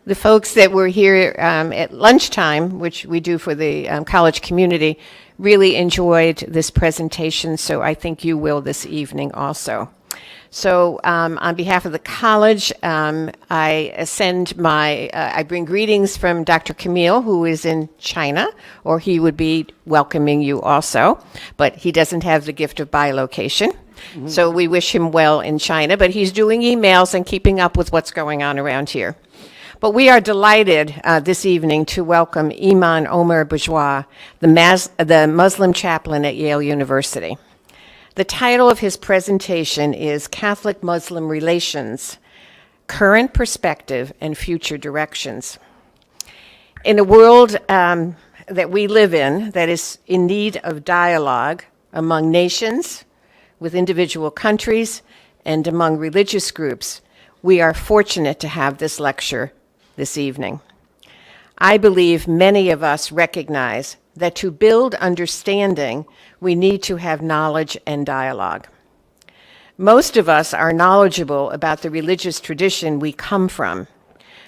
The folks that were here at lunchtime, which we do for the college community, really enjoyed this presentation, so I think you will this evening also. So on behalf of the college, I bring greetings from Dr. Camille, who is in China, or he would be welcoming you also, but he doesn't have the gift of bilocation. Mm-hmm. So we wish him well in China, but he's doing emails and keeping up with what's going on around here. But we are delighted this evening to welcome Imam Omer Bajwa, the Muslim chaplain at Yale University. The title of his presentation is Catholic-Muslim Relations, Current Perspective and Future Directions. In a world that we live in that is in need of dialogue among nations, with individual countries, and among religious groups, we are fortunate to have this lecture this evening. I believe many of us recognize that to build understanding, we need to have knowledge and dialogue. Most of us are knowledgeable about the religious tradition we come from,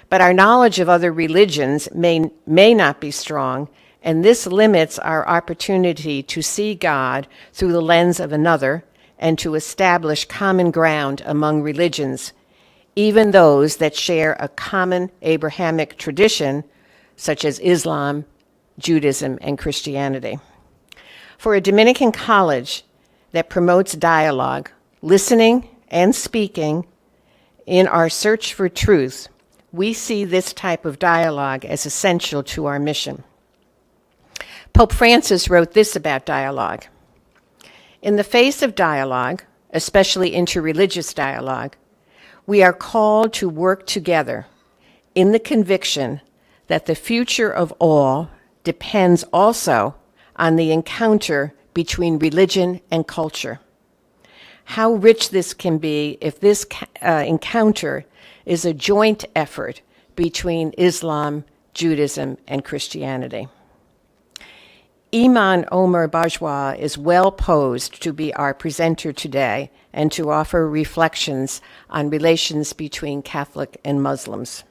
but our knowledge of other religions may not be strong, and this limits our opportunity to see God through the lens of another and to establish common ground among religions, even those that share a common Abrahamic tradition, such as Islam, Judaism, and Christianity. For a Dominican college that promotes dialogue, listening, and speaking in our search for truth, we see this type of dialogue as essential to our mission. Pope Francis wrote this about dialogue. In the face of dialogue, especially interreligious dialogue, we are called to work together in the conviction that the future of all depends also on the encounter between religion and culture. How rich this can be if this encounter is a joint effort between Islam, Judaism, and Christianity. Imam Omer Bajwa is well posed to be our presenter today and to offer reflections on relations between Catholic and Muslims.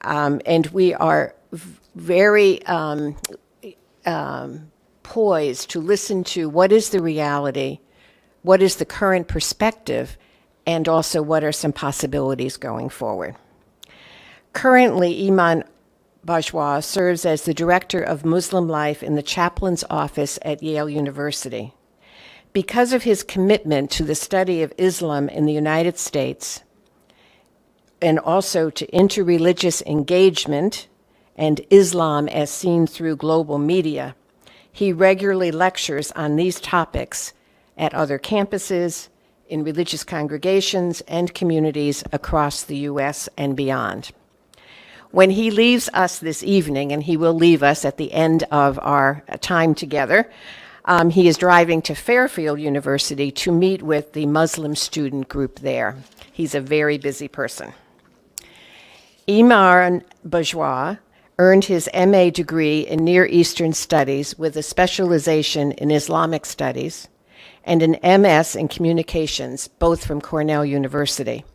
And we are very poised to listen to what is the reality, what is the current perspective, and also what are some possibilities going forward. Currently, Imam Bajwa serves as the Director of Muslim Life in the Chaplain's Office at Yale University. Because of his commitment to the study of Islam in the United States, and also to interreligious engagement and Islam as seen through global media, he regularly lectures on these topics at other campuses, in religious congregations, and communities across the U.S. and beyond. When he leaves us this evening, and he will leave us at the end of our time together, he is driving to Fairfield University to meet with the Muslim student group there. He's a very busy person. Imam Bajwa earned his MA degree in Near Eastern Studies with a specialization in Islamic Studies and an MS in Communications, both from Cornell University,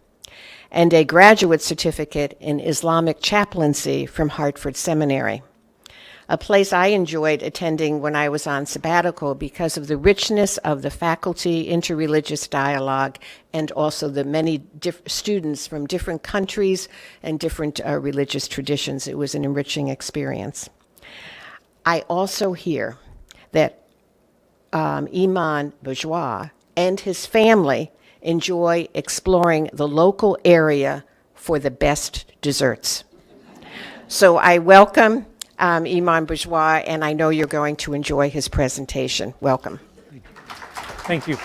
and a graduate certificate in Islamic chaplaincy from Hartford Seminary, a place I enjoyed attending when I was on sabbatical because of the richness of the faculty interreligious dialogue and also the many students from different countries and different religious traditions. It was an enriching experience. I also hear that Imam Bajwa and his family enjoy exploring the local area for the best desserts. So I welcome Imam Bajwa, and I know you're going to enjoy his presentation. Welcome. Thank you.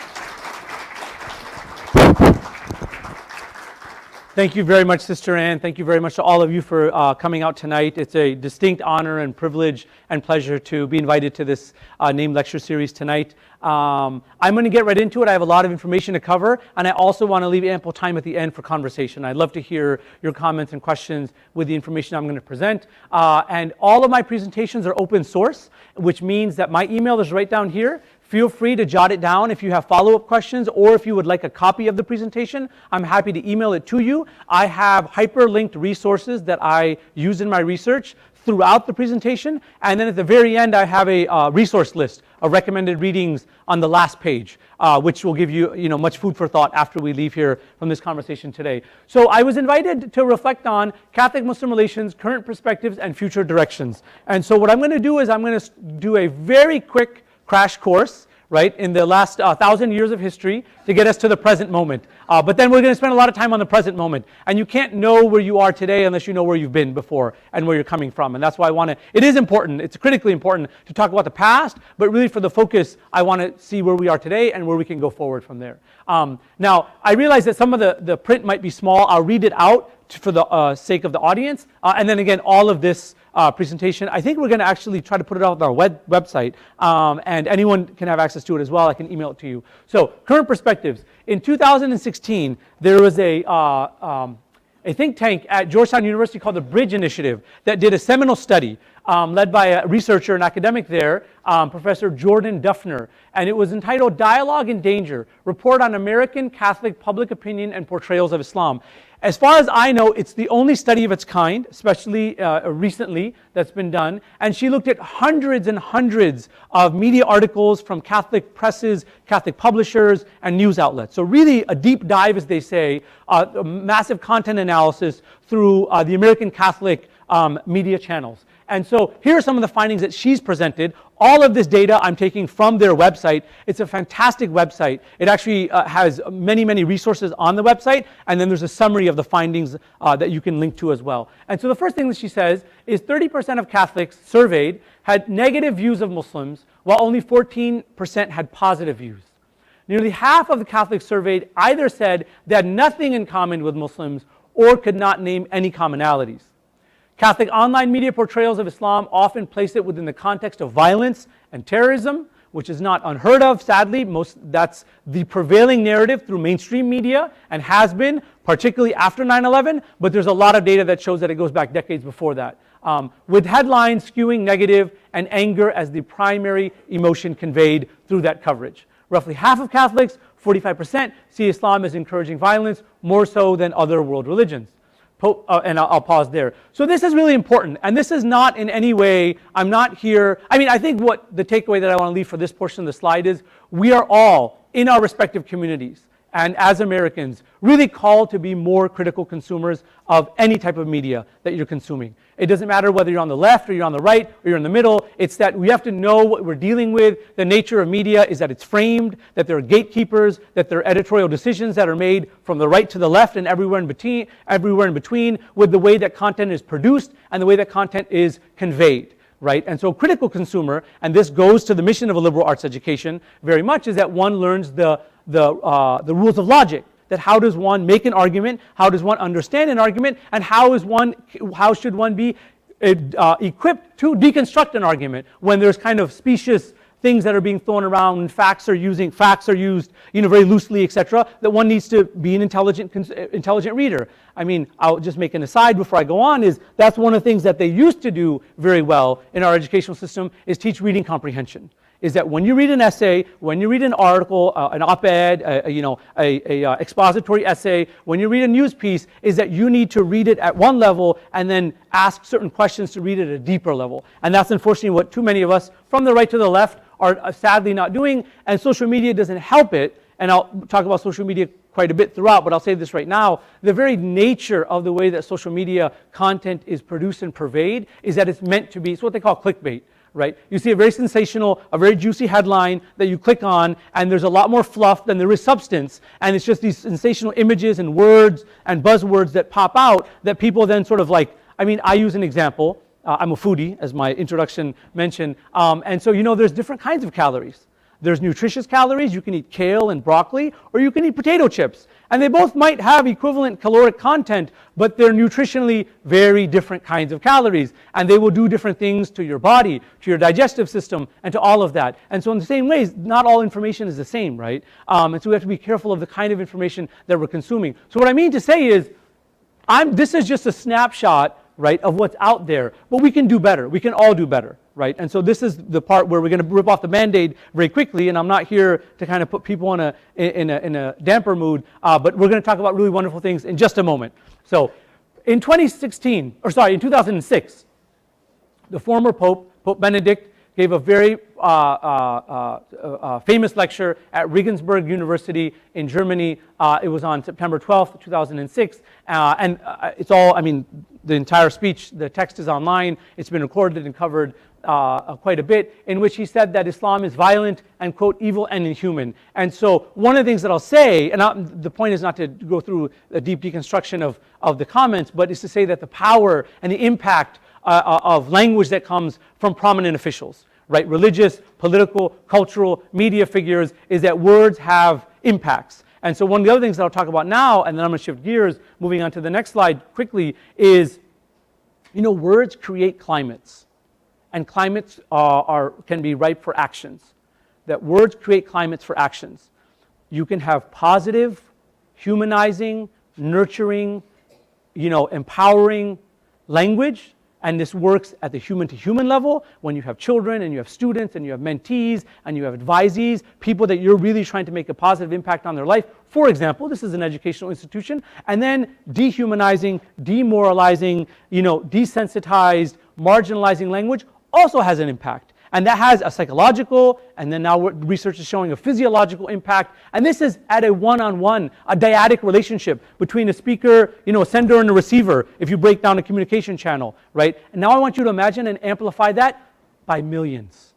Thank you very much, Sister Ann. Thank you very much to all of you for coming out tonight. It's a distinct honor and privilege and pleasure to be invited to this named lecture series tonight. I'm going to get right into it. I have a lot of information to cover, and I also want to leave ample time at the end for conversation. I'd love to hear your comments and questions with the information I'm going to present. And all of my presentations are open source, which means that my email is right down here. Feel free to jot it down if you have follow-up questions, or if you would like a copy of the presentation, I'm happy to email it to you. I have hyperlinked resources that I use in my research throughout the presentation, and then at the very end I have a resource list of recommended readings on the last page, which will give you, much food for thought after we leave here from this conversation today. So I was invited to reflect on Catholic-Muslim relations, current perspectives, and future directions. And so what I'm going to do is I'm going to do a very quick crash course, right, in the last 1,000 years of history to get us to the present moment. But then we're going to spend a lot of time on the present moment. And you can't know where you are today unless you know where you've been before and where you're coming from. And that's why it is important, it's critically important to talk about the past, but really for the focus, I want to see where we are today and where we can go forward from there. Now, I realize that some of the print might be small. I'll read it out for the sake of the audience. And then again, all of this presentation, I think we're going to actually try to put it out on our website, and anyone can have access to it as well. I can email it to you. So, current perspectives. In 2016, there was a think tank at Georgetown University called the Bridge Initiative that did a seminal study led by a researcher and academic there, Professor Jordan Duffner, and it was entitled Dialogue in Danger, Report on American Catholic Public Opinion and Portrayals of Islam. As far as I know, it's the only study of its kind, especially recently, that's been done. And she looked at hundreds and hundreds of media articles from Catholic presses, Catholic publishers, and news outlets. So really a deep dive, as they say, a massive content analysis through the American Catholic media channels. And so here are some of the findings that she's presented. All of this data I'm taking from their website. It's a fantastic website. It actually has many, many resources on the website, and then there's a summary of the findings that you can link to as well. And so the first thing that she says is 30% of Catholics surveyed had negative views of Muslims, while only 14% had positive views. Nearly half of the Catholics surveyed either said they had nothing in common with Muslims or could not name any commonalities. Catholic online media portrayals of Islam often place it within the context of violence and terrorism, which is not unheard of, sadly. That's the prevailing narrative through mainstream media and has been, particularly after 9/11, but there's a lot of data that shows that it goes back decades before that. With headlines skewing negative and anger as the primary emotion conveyed through that coverage. Roughly half of Catholics, 45%, see Islam as encouraging violence, more so than other world religions. And I'll pause there. So this is really important, and this is not in any way, I'm not here, I think what the takeaway that I want to leave for this portion of the slide is, we are all, in our respective communities, and as Americans, really called to be more critical consumers of any type of media that you're consuming. It doesn't matter whether you're on the left or you're on the right or you're in the middle. It's that we have to know what we're dealing with. The nature of media is that it's framed, that there are gatekeepers, that there are editorial decisions that are made from the right to the left and everywhere in between, with the way that content is produced and the way that content is conveyed. Right? And so critical consumer, and this goes to the mission of a liberal arts education very much, is that one learns the rules of logic. That how does one make an argument, how does one understand an argument, and how should one be equipped to deconstruct an argument when there's kind of specious things that are being thrown around, and facts are used, very loosely, etc. That one needs to be an intelligent reader. I'll just make an aside before I go on. Is that's one of the things that they used to do very well in our educational system is teach reading comprehension. Is that when you read an essay, when you read an article, an op-ed, expository essay, when you read a news piece, is that you need to read it at one level and then ask certain questions to read it at a deeper level. And that's unfortunately what too many of us, from the right to the left, are sadly not doing, and social media doesn't help it. And I'll talk about social media quite a bit throughout, but I'll say this right now. The very nature of the way that social media content is produced and purveyed is that it's meant to be, it's what they call clickbait. Right? You see a very sensational, a very juicy headline that you click on, and there's a lot more fluff than there is substance, and it's just these sensational images and words and buzzwords that pop out that people then sort of like, I use an example. I'm a foodie, as my introduction mentioned, and so there's different kinds of calories. There's nutritious calories. You can eat kale and broccoli, or you can eat potato chips. And they both might have equivalent caloric content, but they're nutritionally very different kinds of calories. And they will do different things to your body, to your digestive system, and to all of that. And so in the same ways, not all information is the same, right? And so we have to be careful of the kind of information that we're consuming. So what I mean to say is, this is just a snapshot, right, of what's out there. But we can do better. We can all do better. right? And so this is the part where we're going to rip off the Band-Aid very quickly, and I'm not here to kind of put people in a damper mood, but we're going to talk about really wonderful things in just a moment. So in 2006, the former Pope, Pope Benedict, gave a very famous lecture at Regensburg University in Germany. It was on September 12th, 2006. And it's all, I mean, the entire speech, the text is online. It's been recorded and covered quite a bit, in which he said that Islam is violent and, quote, evil and inhuman. And so one of the things that I'll say, and the point is not to go through a deep deconstruction of the comments, but is to say that the power and the impact of language that comes from prominent officials, right? Religious, political, cultural, media figures, is that words have impacts. And so one of the other things that I'll talk about now, and then I'm going to shift gears, moving on to the next slide quickly, is, you know, words create climates. And climates can be ripe for actions. That words create climates for actions. You can have positive, humanizing, nurturing, you know, empowering language. And this works at the human-to-human level when you have children and you have students and you have mentees and you have advisees, people that you're really trying to make a positive impact on their life. For example, this is an educational institution. And then dehumanizing, demoralizing, you know, desensitized, marginalizing language also has an impact. And that has a psychological, and then now research is showing a physiological impact. And this is at a one-on-one, a dyadic relationship between a speaker, you know, a sender and a receiver, if you break down a communication channel, right? And now I want you to imagine and amplify that by millions,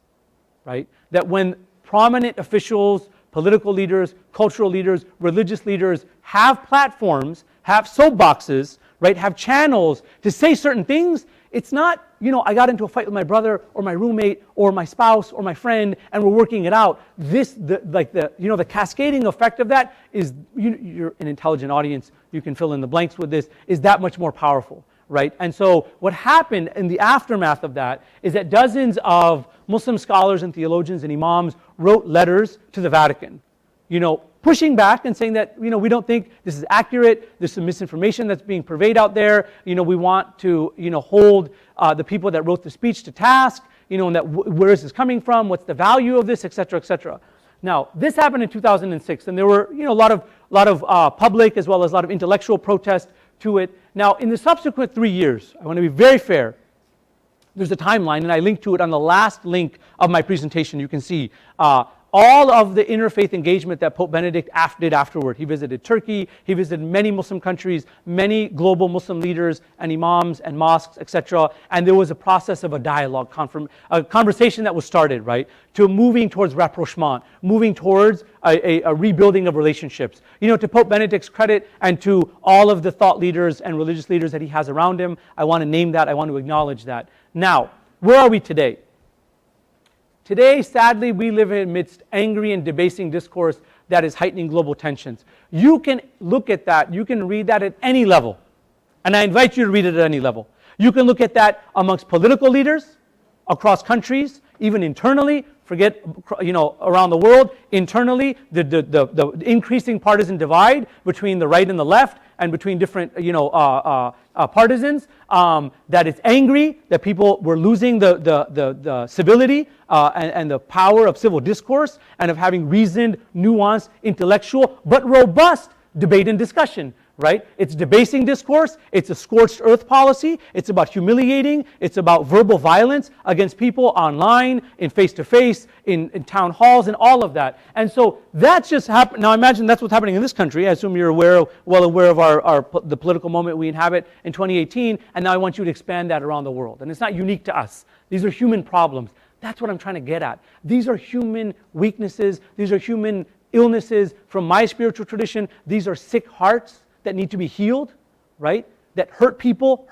right? That when prominent officials, political leaders, cultural leaders, religious leaders have platforms, have soapboxes, right, have channels to say certain things, it's not, you know, I got into a fight with my brother or my roommate or my spouse or my friend and we're working it out. The cascading effect of that is, you're an intelligent audience, you can fill in the blanks with this, is that much more powerful, right? And so what happened in the aftermath of that is that dozens of Muslim scholars and theologians and imams wrote letters to the Vatican, you know, pushing back and saying that, you know, we don't think this is accurate, there's some misinformation that's being purveyed out there, you know, we want to, you know, hold the people that wrote the speech to task, you know, and that where is this coming from, what's the value of this, etc., etc. Now, this happened in 2006, and there were, you know, a lot of public as well as a lot of intellectual protest to it. Now, in the subsequent 3 years, I want to be very fair, there's a timeline, and I linked to it on the last link of my presentation. You can see all of the interfaith engagement that Pope Benedict did afterward. He visited Turkey, he visited many Muslim countries, many global Muslim leaders and imams and mosques, etc. And there was a process of a dialogue, a conversation that was started, right, to moving towards rapprochement, moving towards a rebuilding of relationships. You know, to Pope Benedict's credit and to all of the thought leaders and religious leaders that he has around him, I want to name that, I want to acknowledge that. Now, where are we today? Today, sadly, we live amidst angry and debasing discourse that is heightening global tensions. You can look at that, you can read that at any level. And I invite you to read it at any level. You can look at that amongst political leaders, across countries, even internally, forget, you know, around the world, internally, the increasing partisan divide between the right and the left, and between different, you know, partisans, that it's angry, that people were losing the civility and the power of civil discourse and of having reasoned, nuanced, intellectual, but robust debate and discussion, right? It's debasing discourse, it's a scorched earth policy, it's about humiliating, it's about verbal violence against people online, in face-to-face, in town halls, and all of that. And so that's just happened. Now imagine that's what's happening in this country. I assume you're well aware of the political moment we inhabit in 2018, and now I want you to expand that around the world. And it's not unique to us. These are human problems. That's what I'm trying to get at. These are human weaknesses. These are human illnesses from my spiritual tradition. These are sick hearts that need to be healed, right? That hurt people.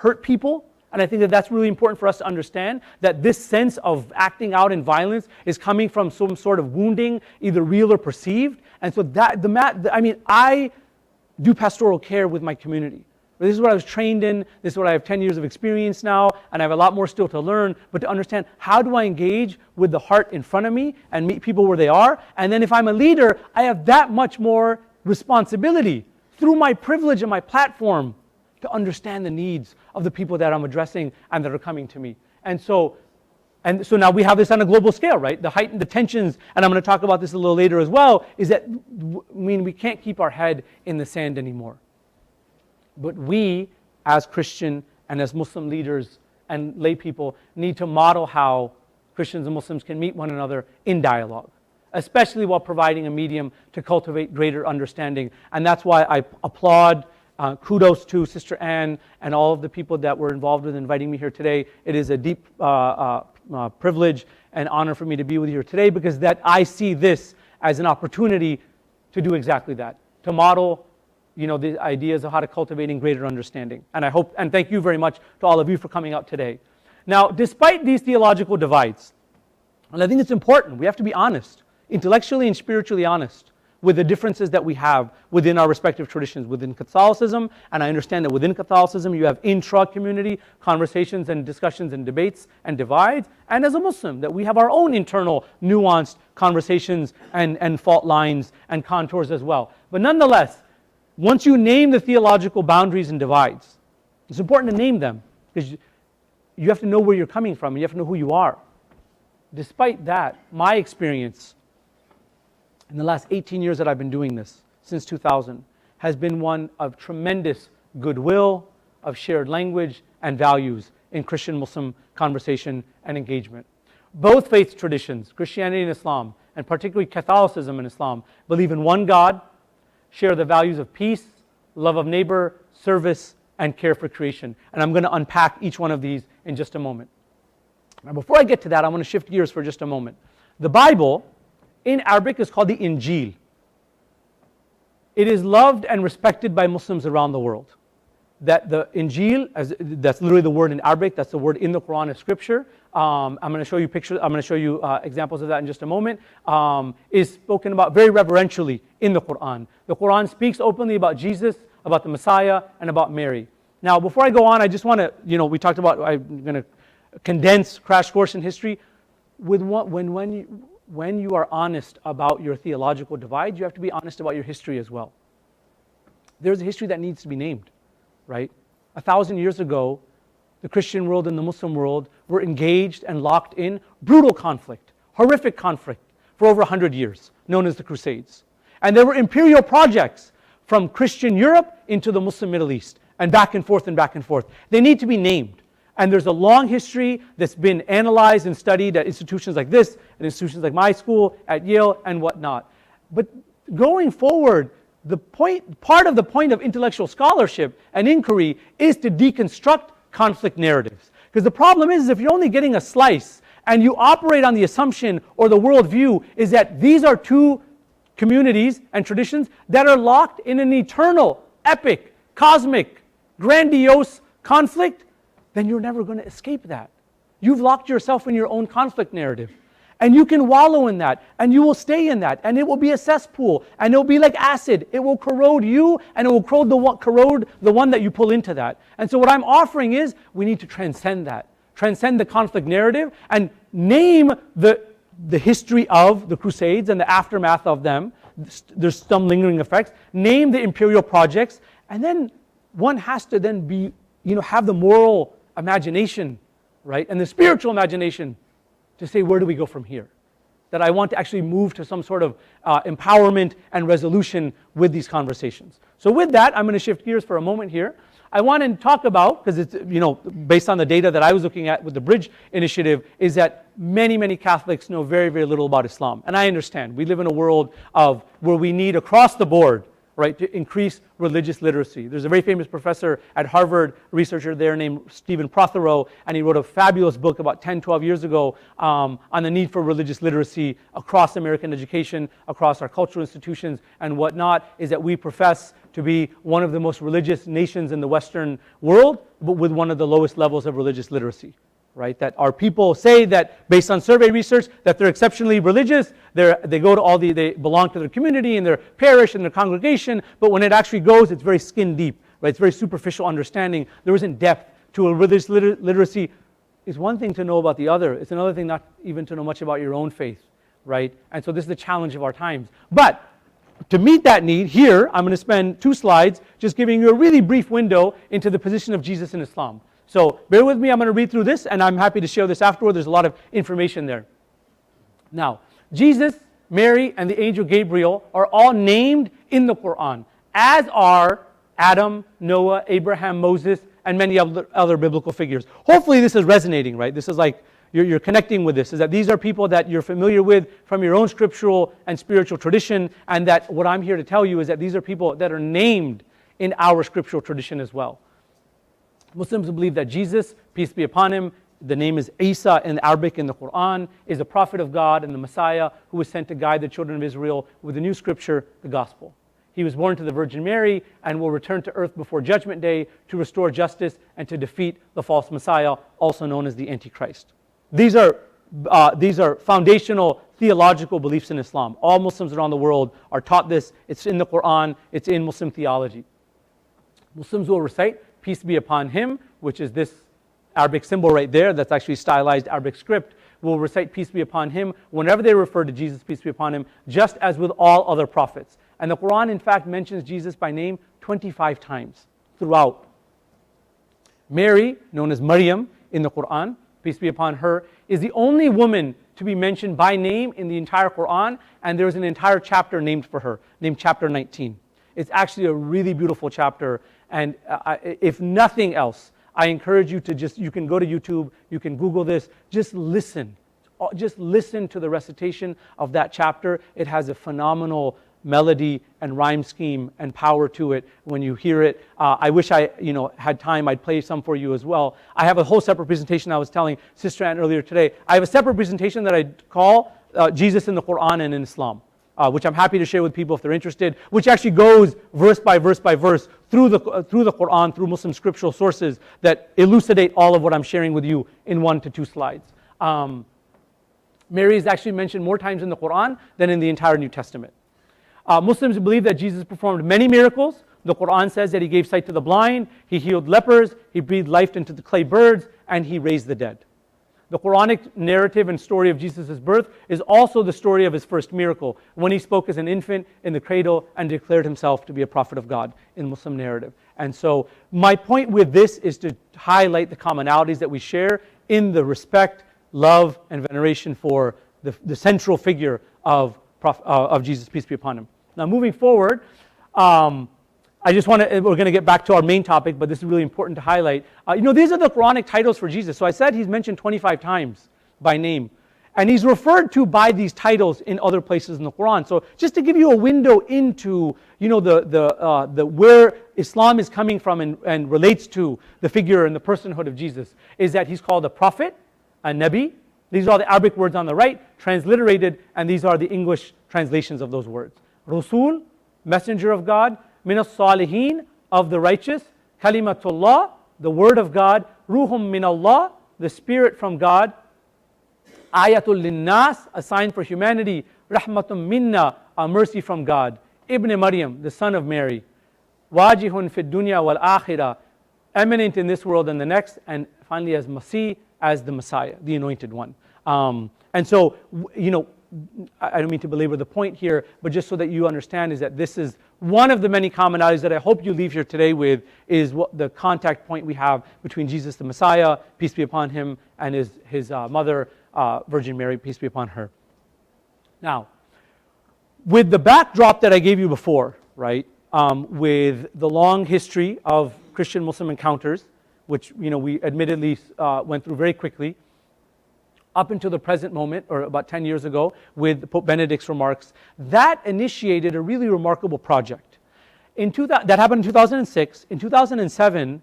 And I think that that's really important for us to understand, that this sense of acting out in violence is coming from some sort of wounding, either real or perceived. And so I do pastoral care with my community. This is what I was trained in, this is what I have 10 years of experience now, and I have a lot more still to learn, but to understand how do I engage with the heart in front of me and meet people where they are. And then if I'm a leader, I have that much more responsibility through my privilege and my platform to understand the needs of the people that I'm addressing and that are coming to me. And so And so now we have this on a global scale, right? The heightened the tensions, and I'm going to talk about this a little later as well, is that, we can't keep our head in the sand anymore. But we, as Christian and as Muslim leaders and lay people, need to model how Christians and Muslims can meet one another in dialogue, especially while providing a medium to cultivate greater understanding. And that's why I applaud, kudos to Sister Anne and all of the people that were involved with inviting me here today. It is a deep privilege and honor for me to be with you here today, because that I see this as an opportunity to do exactly that, to model the ideas of how to cultivating greater understanding. And I hope, and thank you very much to all of you for coming out today. Now, despite these theological divides, and I think it's important, we have to be honest, intellectually and spiritually honest with the differences that we have within our respective traditions, within Catholicism, and I understand that within Catholicism you have intra-community conversations and discussions and debates and divides, and as a Muslim, that we have our own internal nuanced conversations and fault lines and contours as well. But nonetheless, once you name the theological boundaries and divides, it's important to name them, because you have to know where you're coming from, and you have to know who you are. Despite that, my experience in the last 18 years that I've been doing this, since 2000, has been one of tremendous goodwill, of shared language and values in Christian-Muslim conversation and engagement. Both faith traditions, Christianity and Islam, and particularly Catholicism and Islam, believe in one God, share the values of peace, love of neighbor, service, and care for creation. And I'm going to unpack each one of these in just a moment. Now, before I get to that, I want to shift gears for just a moment. The Bible, in Arabic, is called the Injil. It is loved and respected by Muslims around the world. That the Injil, that's literally the word in Arabic, that's the word in the Quran as scripture. I'm going to show you pictures, I'm going to show you examples of that in just a moment, is spoken about very reverentially in the Quran. The Quran speaks openly about Jesus, about the Messiah, and about Mary. Now, before I go on, I just want to, we talked about, I'm going to condense crash course in history. When you are honest about your theological divide, you have to be honest about your history as well. There's a history that needs to be named, right? 1,000 years ago, the Christian world and the Muslim world were engaged and locked in brutal conflict, horrific conflict for over 100 years, known as the Crusades. And there were imperial projects from Christian Europe into the Muslim Middle East, and back and forth and back and forth. They need to be named. And there's a long history that's been analyzed and studied at institutions like this, at institutions like my school, at Yale, and whatnot. But going forward, part of the point of intellectual scholarship and inquiry is to deconstruct conflict narratives. Because the problem is, if you're only getting a slice and you operate on the assumption or the worldview is that these are two communities and traditions that are locked in an eternal, epic, cosmic, grandiose conflict, then you're never going to escape that. You've locked yourself in your own conflict narrative. And you can wallow in that, and you will stay in that, and it will be a cesspool, and it will be like acid. It will corrode you, and it will corrode the one that you pull into that. And so what I'm offering is, we need to transcend that. Transcend the conflict narrative, and name the history of the Crusades and the aftermath of them. There's some lingering effects. Name the imperial projects, and then one has to then be, have the moral imagination, right, and the spiritual imagination to say, where do we go from here? That I want to actually move to some sort of empowerment and resolution with these conversations. So with that, I'm going to shift gears for a moment here. I want to talk about, because it's, based on the data that I was looking at with the Bridge Initiative, is that many, many Catholics know very, very little about Islam. And I understand. We live in a world where we need across the board, right, to increase religious literacy. There's a very famous professor at Harvard, researcher there named Stephen Prothero, and he wrote a fabulous book about 10, 12 years ago on the need for religious literacy across American education, across our cultural institutions and whatnot, is that we profess to be one of the most religious nations in the Western world, but with one of the lowest levels of religious literacy. Right, that our people say that based on survey research that they're exceptionally religious, they belong to their community and their parish and their congregation, but when it actually goes, it's very skin deep, right? It's very superficial understanding. There isn't depth to a religious literacy. It's one thing to know about the other. It's another thing not even to know much about your own faith, right? And so this is the challenge of our times. But to meet that need, here I'm going to spend 2 slides just giving you a really brief window into the position of Jesus in Islam. So bear with me, I'm going to read through this, and I'm happy to share this afterward. There's a lot of information there. Now, Jesus, Mary, and the angel Gabriel are all named in the Quran, as are Adam, Noah, Abraham, Moses, and many other biblical figures. Hopefully this is resonating, right? This is like you're connecting with this, is that these are people that you're familiar with from your own scriptural and spiritual tradition, and that what I'm here to tell you is that these are people that are named in our scriptural tradition as well. Muslims believe that Jesus, peace be upon him, the name is Isa in Arabic in the Quran, is the prophet of God and the Messiah who was sent to guide the children of Israel with the new scripture, the gospel. He was born to the Virgin Mary and will return to earth before Judgment Day to restore justice and to defeat the false Messiah, also known as the Antichrist. These are foundational theological beliefs in Islam. All Muslims around the world are taught this. It's in the Quran. It's in Muslim theology. Muslims will recite, peace be upon him, which is this Arabic symbol right there. That's actually stylized Arabic script. Will recite peace be upon him whenever they refer to Jesus, peace be upon him, just as with all other prophets. And the Quran, in fact, mentions Jesus by name 25 times throughout. Mary, known as Maryam in the Quran, peace be upon her, is the only woman to be mentioned by name in the entire Quran, and there's an entire chapter named for her, named chapter 19. It's actually a really beautiful chapter, and if nothing else, I encourage you to you can go to YouTube, you can Google this, just listen. Just listen to the recitation of that chapter. It has a phenomenal melody and rhyme scheme and power to it when you hear it. I wish I had time, I'd play some for you as well. I have a whole separate presentation I was telling Sister Ann earlier today. I have a separate presentation that I call Jesus in the Quran and in Islam, which I'm happy to share with people if they're interested, which actually goes verse by verse by verse through the Quran, through Muslim scriptural sources that elucidate all of what I'm sharing with you in 1 to 2 slides. Mary is actually mentioned more times in the Quran than in the entire New Testament. Muslims believe that Jesus performed many miracles. The Quran says that he gave sight to the blind, he healed lepers, he breathed life into the clay birds, and he raised the dead. The Quranic narrative and story of Jesus' birth is also the story of his first miracle, when he spoke as an infant in the cradle and declared himself to be a prophet of God in Muslim narrative. And so my point with this is to highlight the commonalities that we share in the respect, love, and veneration for the central figure of Jesus, peace be upon him. Now moving forward, we're going to get back to our main topic, but this is really important to highlight. These are the Quranic titles for Jesus. So I said he's mentioned 25 times by name. And he's referred to by these titles in other places in the Quran. So just to give you a window into, where Islam is coming from and relates to the figure and the personhood of Jesus, is that he's called a prophet, a nabi. These are the Arabic words on the right, transliterated, and these are the English translations of those words. Rasul, messenger of God, Minas Salihin, of the righteous, Kalimatullah, the word of God, Ruhum min Allah, the spirit from God, Ayatul Linnas, a sign for humanity, Rahmatum minna, a mercy from God, Ibn Maryam, the son of Mary, Wajihun fid dunya wal akhirah, eminent in this world and the next, and finally as Masih, as the Messiah, the anointed one. And so, I don't mean to belabor the point here, but just so that you understand is that this is one of the many commonalities that I hope you leave here today with, is what the contact point we have between Jesus the Messiah, peace be upon him, and his mother, Virgin Mary, peace be upon her. Now, with the backdrop that I gave you before, right, with the long history of Christian-Muslim encounters, which we admittedly went through very quickly, up until the present moment, or about 10 years ago, with Pope Benedict's remarks, that initiated a really remarkable project. That happened in 2006. In 2007,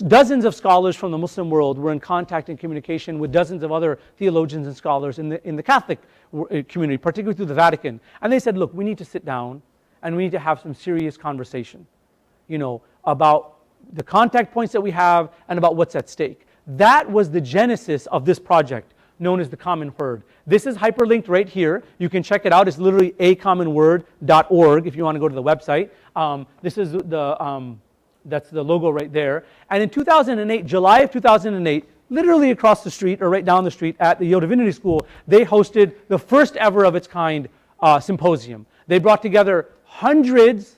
dozens of scholars from the Muslim world were in contact and communication with dozens of other theologians and scholars in the Catholic community, particularly through the Vatican. And they said, look, we need to sit down and we need to have some serious conversation, about the contact points that we have and about what's at stake. That was the genesis of this project, known as the Common Word. This is hyperlinked right here. You can check it out. It's literally acommonword.org if you want to go to the website. This is that's the logo right there. And in 2008, July of 2008, literally across the street, or right down the street at the Yale Divinity School, they hosted the first ever of its kind symposium. They brought together hundreds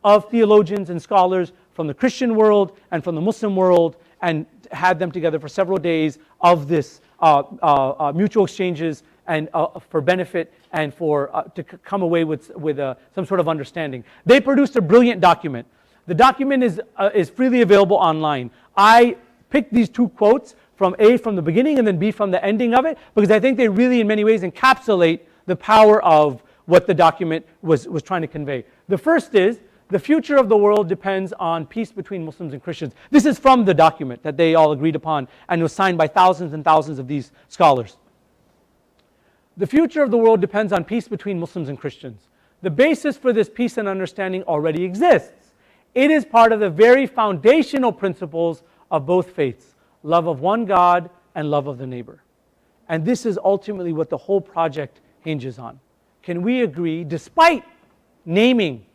of theologians and scholars from the Christian world and from the Muslim world, and had them together for several days of this mutual exchanges and for benefit and for to come away with some sort of understanding. They produced a brilliant document. The document is freely available online. I picked these two quotes from A, from the beginning, and then B, from the ending of it, because I think they really in many ways encapsulate the power of what the document was trying to convey. The first is, the future of the world depends on peace between Muslims and Christians. This is from the document that they all agreed upon and was signed by thousands and thousands of these scholars. The future of the world depends on peace between Muslims and Christians. The basis for this peace and understanding already exists. It is part of the very foundational principles of both faiths, love of one God and love of the neighbor. And this is ultimately what the whole project hinges on. Can we agree, despite naming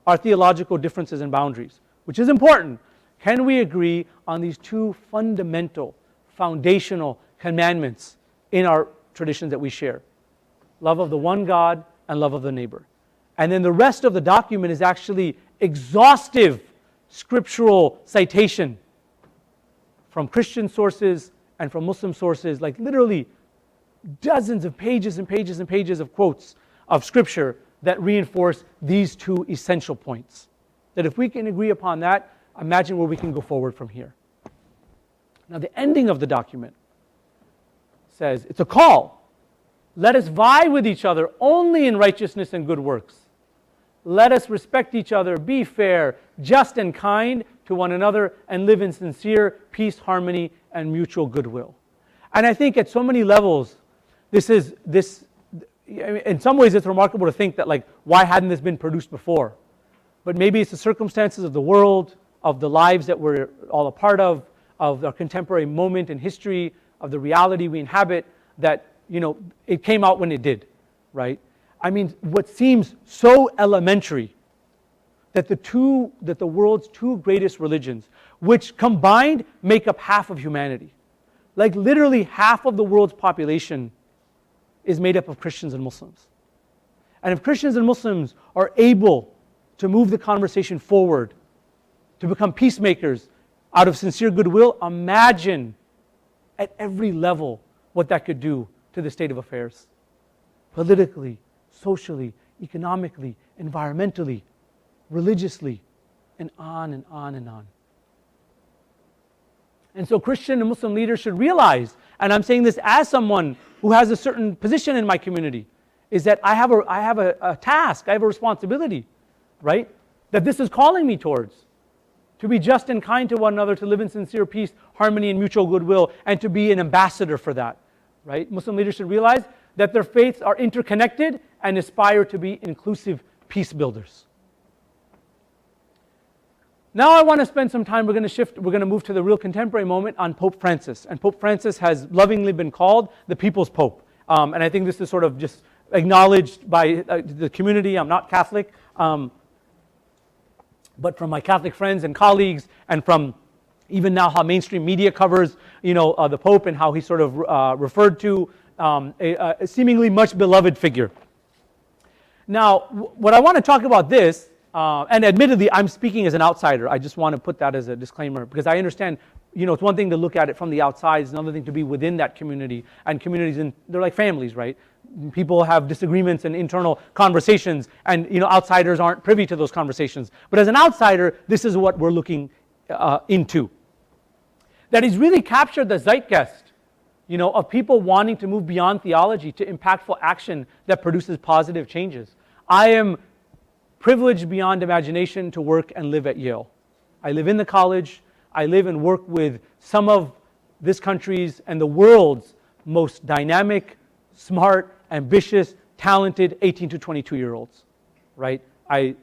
our theological differences and boundaries, which is important, can we agree on these two fundamental, foundational commandments in our traditions that we share? Love of the one God and love of the neighbor. And then the rest of the document is actually exhaustive scriptural citation from Christian sources and from Muslim sources, like literally dozens of pages and pages and pages of quotes of scripture that reinforce these two essential points. That if we can agree upon that, imagine where we can go forward from here. Now the ending of the document says, it's a call. Let us vie with each other only in righteousness and good works. Let us respect each other, be fair, just and kind to one another, and live in sincere peace, harmony, and mutual goodwill. And I think at so many levels, in some ways it's remarkable to think that, like, why hadn't this been produced before? But maybe it's the circumstances of the world, of the lives that we're all a part of our contemporary moment in history, of the reality we inhabit, that, it came out when it did, right? I mean, what seems so elementary, that the world's two greatest religions, which combined make up half of humanity, like literally half of the world's population is made up of Christians and Muslims. And if Christians and Muslims are able to move the conversation forward, to become peacemakers out of sincere goodwill, imagine at every level what that could do to the state of affairs. Politically, socially, economically, environmentally, religiously, and on and on and on. And so Christian and Muslim leaders should realize, and I'm saying this as someone who has a certain position in my community, is that I have a task, I have a responsibility, right? That this is calling me towards. To be just and kind to one another, to live in sincere peace, harmony, and mutual goodwill, and to be an ambassador for that, right? Muslim leaders should realize that their faiths are interconnected and aspire to be inclusive peace builders. Now I want to spend some time, we're going to move to the real contemporary moment on Pope Francis. And Pope Francis has lovingly been called the People's Pope. And I think this is sort of just acknowledged by the community. I'm not Catholic, but from my Catholic friends and colleagues, and from even now how mainstream media covers, the Pope, and how he's sort of referred to, a seemingly much beloved figure. Now, what I want to talk about this, and admittedly, I'm speaking as an outsider. I just want to put that as a disclaimer, because I understand, it's one thing to look at it from the outside, it's another thing to be within that community. And communities, they're like families, right? People have disagreements and internal conversations, and outsiders aren't privy to those conversations. But as an outsider, this is what we're looking into. That he's really captured the zeitgeist, of people wanting to move beyond theology to impactful action that produces positive changes. I am privileged beyond imagination to work and live at Yale. I live in the college. I live and work with some of this country's and the world's most dynamic, smart, ambitious, talented 18 to 22-year-olds, right? I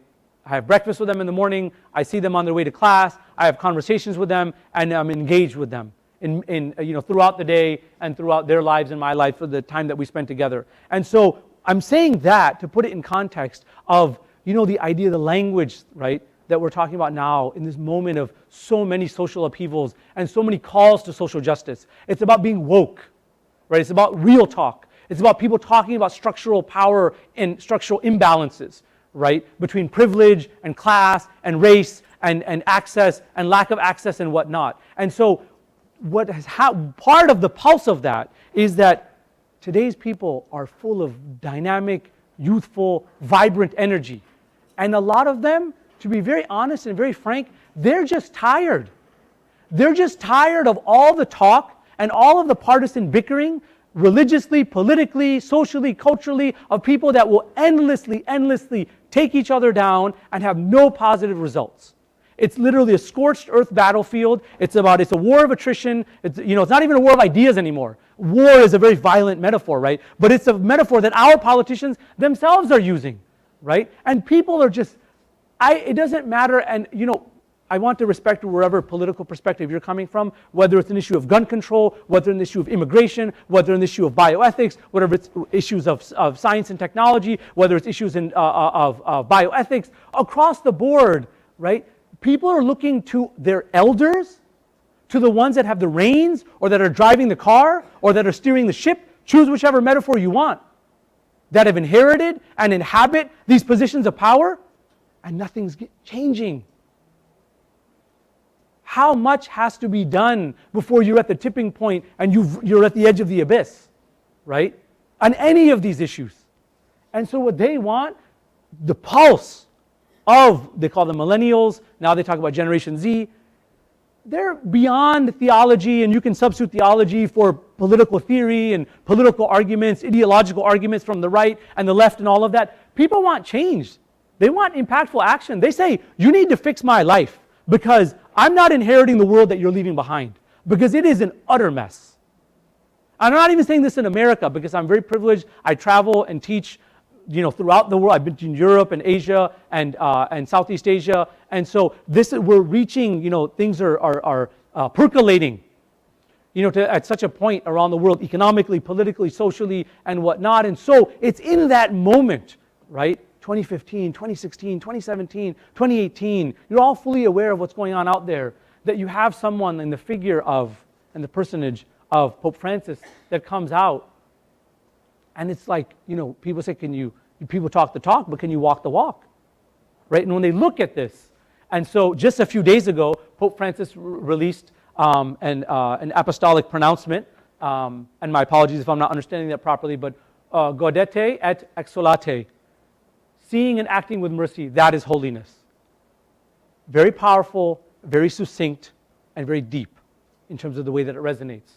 have breakfast with them in the morning. I see them on their way to class. I have conversations with them, and I'm engaged with them throughout the day and throughout their lives and my life for the time that we spend together. And so I'm saying that to put it in context of the idea, the language, right, that we're talking about now in this moment of so many social upheavals and so many calls to social justice. It's about being woke, right? It's about real talk. It's about people talking about structural power and structural imbalances, right, between privilege and class and race and access and lack of access and whatnot. And so part of the pulse of that is that today's people are full of dynamic, youthful, vibrant energy. And a lot of them, to be very honest and very frank, they're just tired. They're just tired of all the talk and all of the partisan bickering, religiously, politically, socially, culturally, of people that will endlessly take each other down and have no positive results. It's literally a scorched earth battlefield. It's a war of attrition. It's not even a war of ideas anymore. War is a very violent metaphor, right? But it's a metaphor that our politicians themselves are using, right? And people are just, it doesn't matter, and I want to respect wherever political perspective you're coming from, whether it's an issue of gun control, whether an issue of immigration, whether an issue of bioethics, whatever it's issues of science and technology, whether it's issues of bioethics, across the board, right? People are looking to their elders, to the ones that have the reins, or that are driving the car, or that are steering the ship, choose whichever metaphor you want, that have inherited and inhabit these positions of power, and nothing's changing. How much has to be done before you're at the tipping point and you're at the edge of the abyss, right? On any of these issues. And so what they want, the pulse of, they call them millennials, now they talk about Generation Z, they're beyond theology, and you can substitute theology for political theory and political arguments, ideological arguments from the right and the left and all of that. People want change. They want impactful action. They say, you need to fix my life because I'm not inheriting the world that you're leaving behind, because it is an utter mess. I'm not even saying this in America because I'm very privileged. I travel and teach throughout the world. I've been in Europe and Asia and Southeast Asia. And so we're reaching, things are percolating, at such a point around the world, economically, politically, socially, and whatnot. And so it's in that moment, right? 2015, 2016, 2017, 2018, you're all fully aware of what's going on out there, that you have someone in the figure of, and the personage of Pope Francis that comes out. And it's like, people say, people talk the talk, but can you walk the walk? Right? And when they look at this, and so just a few days ago, Pope Francis released an apostolic pronouncement, and my apologies if I'm not understanding that properly, but gaudete et exsultate. Seeing and acting with mercy, that is holiness. Very powerful, very succinct, and very deep in terms of the way that it resonates.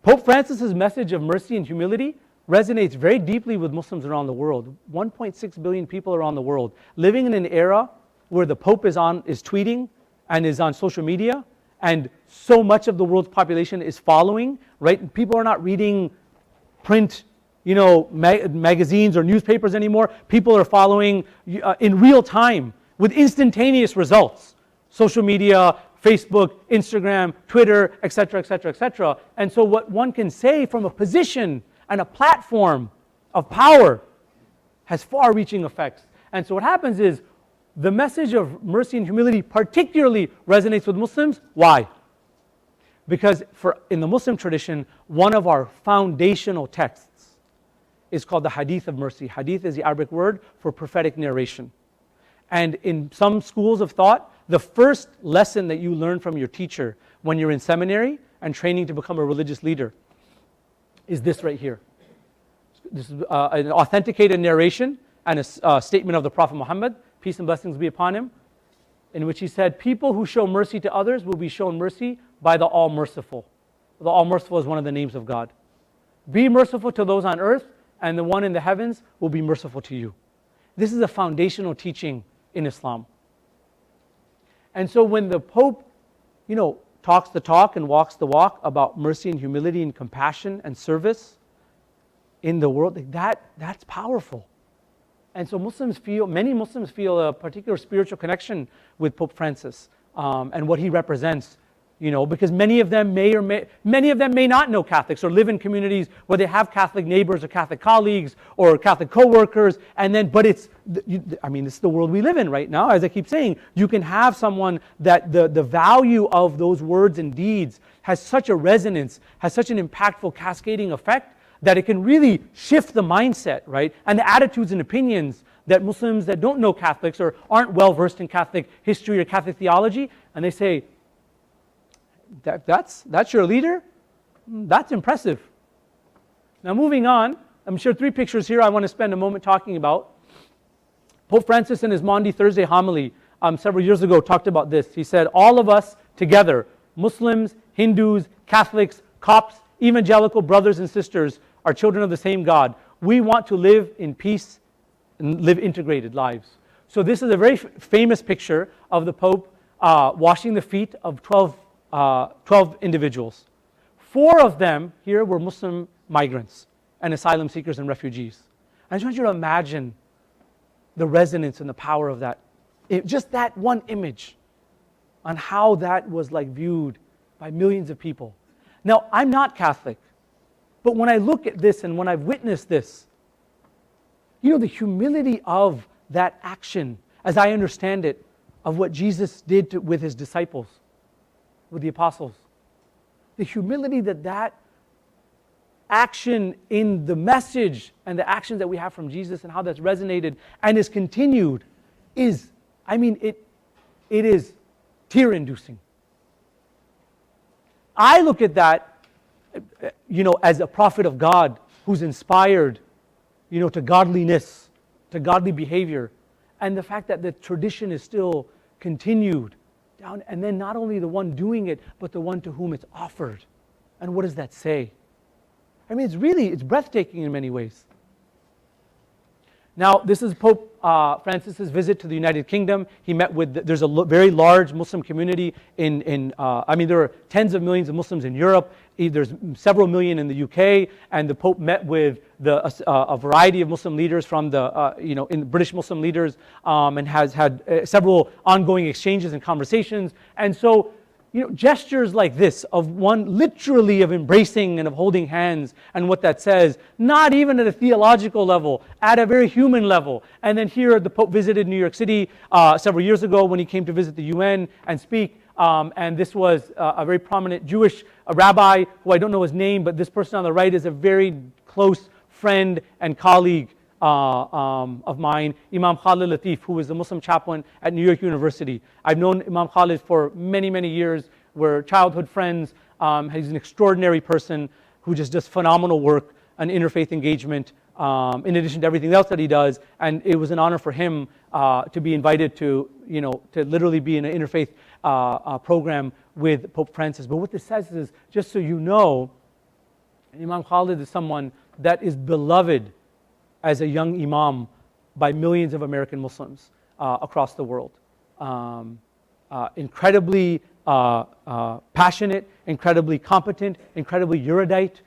Pope Francis's message of mercy and humility resonates very deeply with Muslims around the world. 1.6 billion people around the world, living in an era where the Pope is tweeting and is on social media, and so much of the world's population is following, right? People are not reading print magazines or newspapers anymore. People are following in real time with instantaneous results. Social media, Facebook, Instagram, Twitter, etc., etc., etc. And so what one can say from a position and a platform of power has far-reaching effects. And so what happens is the message of mercy and humility particularly resonates with Muslims. Why? Because in the Muslim tradition, one of our foundational texts is called the Hadith of Mercy. Hadith is the Arabic word for prophetic narration. And in some schools of thought, the first lesson that you learn from your teacher when you're in seminary and training to become a religious leader is this right here. This is an authenticated narration and a statement of the Prophet Muhammad, peace and blessings be upon him, in which he said, people who show mercy to others will be shown mercy by the All-Merciful. The All-Merciful is one of the names of God. Be merciful to those on earth, and the one in the heavens will be merciful to you. This is a foundational teaching in Islam. And so when the Pope, talks the talk and walks the walk about mercy and humility and compassion and service in the world, that's powerful. And so many Muslims feel a particular spiritual connection with Pope Francis and what he represents. Because many of them may not know Catholics or live in communities where they have Catholic neighbors or Catholic colleagues or Catholic co-workers, but this is the world we live in right now. As I keep saying, you can have someone that the value of those words and deeds has such a resonance, has such an impactful cascading effect, that it can really shift the mindset, right? And the attitudes and opinions that Muslims that don't know Catholics or aren't well versed in Catholic history or Catholic theology, and they say, that's your leader? That's impressive. Now moving on, I'm sure 3 pictures here I want to spend a moment talking about. Pope Francis in his Maundy Thursday homily several years ago talked about this. He said, all of us together, Muslims, Hindus, Catholics, Copts, evangelical brothers and sisters, are children of the same God. We want to live in peace and live integrated lives. So this is a very famous picture of the Pope washing the feet of 12 individuals. 4 of them here were Muslim migrants and asylum seekers and refugees. I just want you to imagine the resonance and the power of that. Just that one image on how that was like viewed by millions of people. Now, I'm not Catholic, but when I look at this and when I've witnessed this, the humility of that action, as I understand it, of what Jesus did with his disciples, with the apostles. The humility that action in the message and the actions that we have from Jesus and how that's resonated and is continued is, it is tear-inducing. I look at that, as a prophet of God who's inspired, to godliness, to godly behavior, and the fact that the tradition is still continued down, and then not only the one doing it, but the one to whom it's offered. And what does that say? It's breathtaking in many ways. Now, this is Pope Francis's visit to the United Kingdom. He met with, there's a very large Muslim community there are tens of millions of Muslims in Europe. There's several million in the UK, and the Pope met with a variety of Muslim leaders from the British Muslim leaders, and has had several ongoing exchanges and conversations. And so, gestures like this of one literally of embracing and of holding hands, and what that says, not even at a theological level, at a very human level. And then here the Pope visited New York City several years ago when he came to visit the UN and speak. And this was a very prominent Jewish rabbi, who I don't know his name, but this person on the right is a very close friend and colleague of mine, Imam Khalid Latif, who is the Muslim chaplain at New York University. I've known Imam Khalid for many, many years. We're childhood friends. He's an extraordinary person who just does phenomenal work on interfaith engagement, in addition to everything else that he does. And it was an honor for him to be invited to literally be in an interfaith program with Pope Francis. But what this says is, just so you know, Imam Khalid is someone that is beloved as a young imam by millions of American Muslims across the world. Incredibly passionate, incredibly competent, incredibly erudite,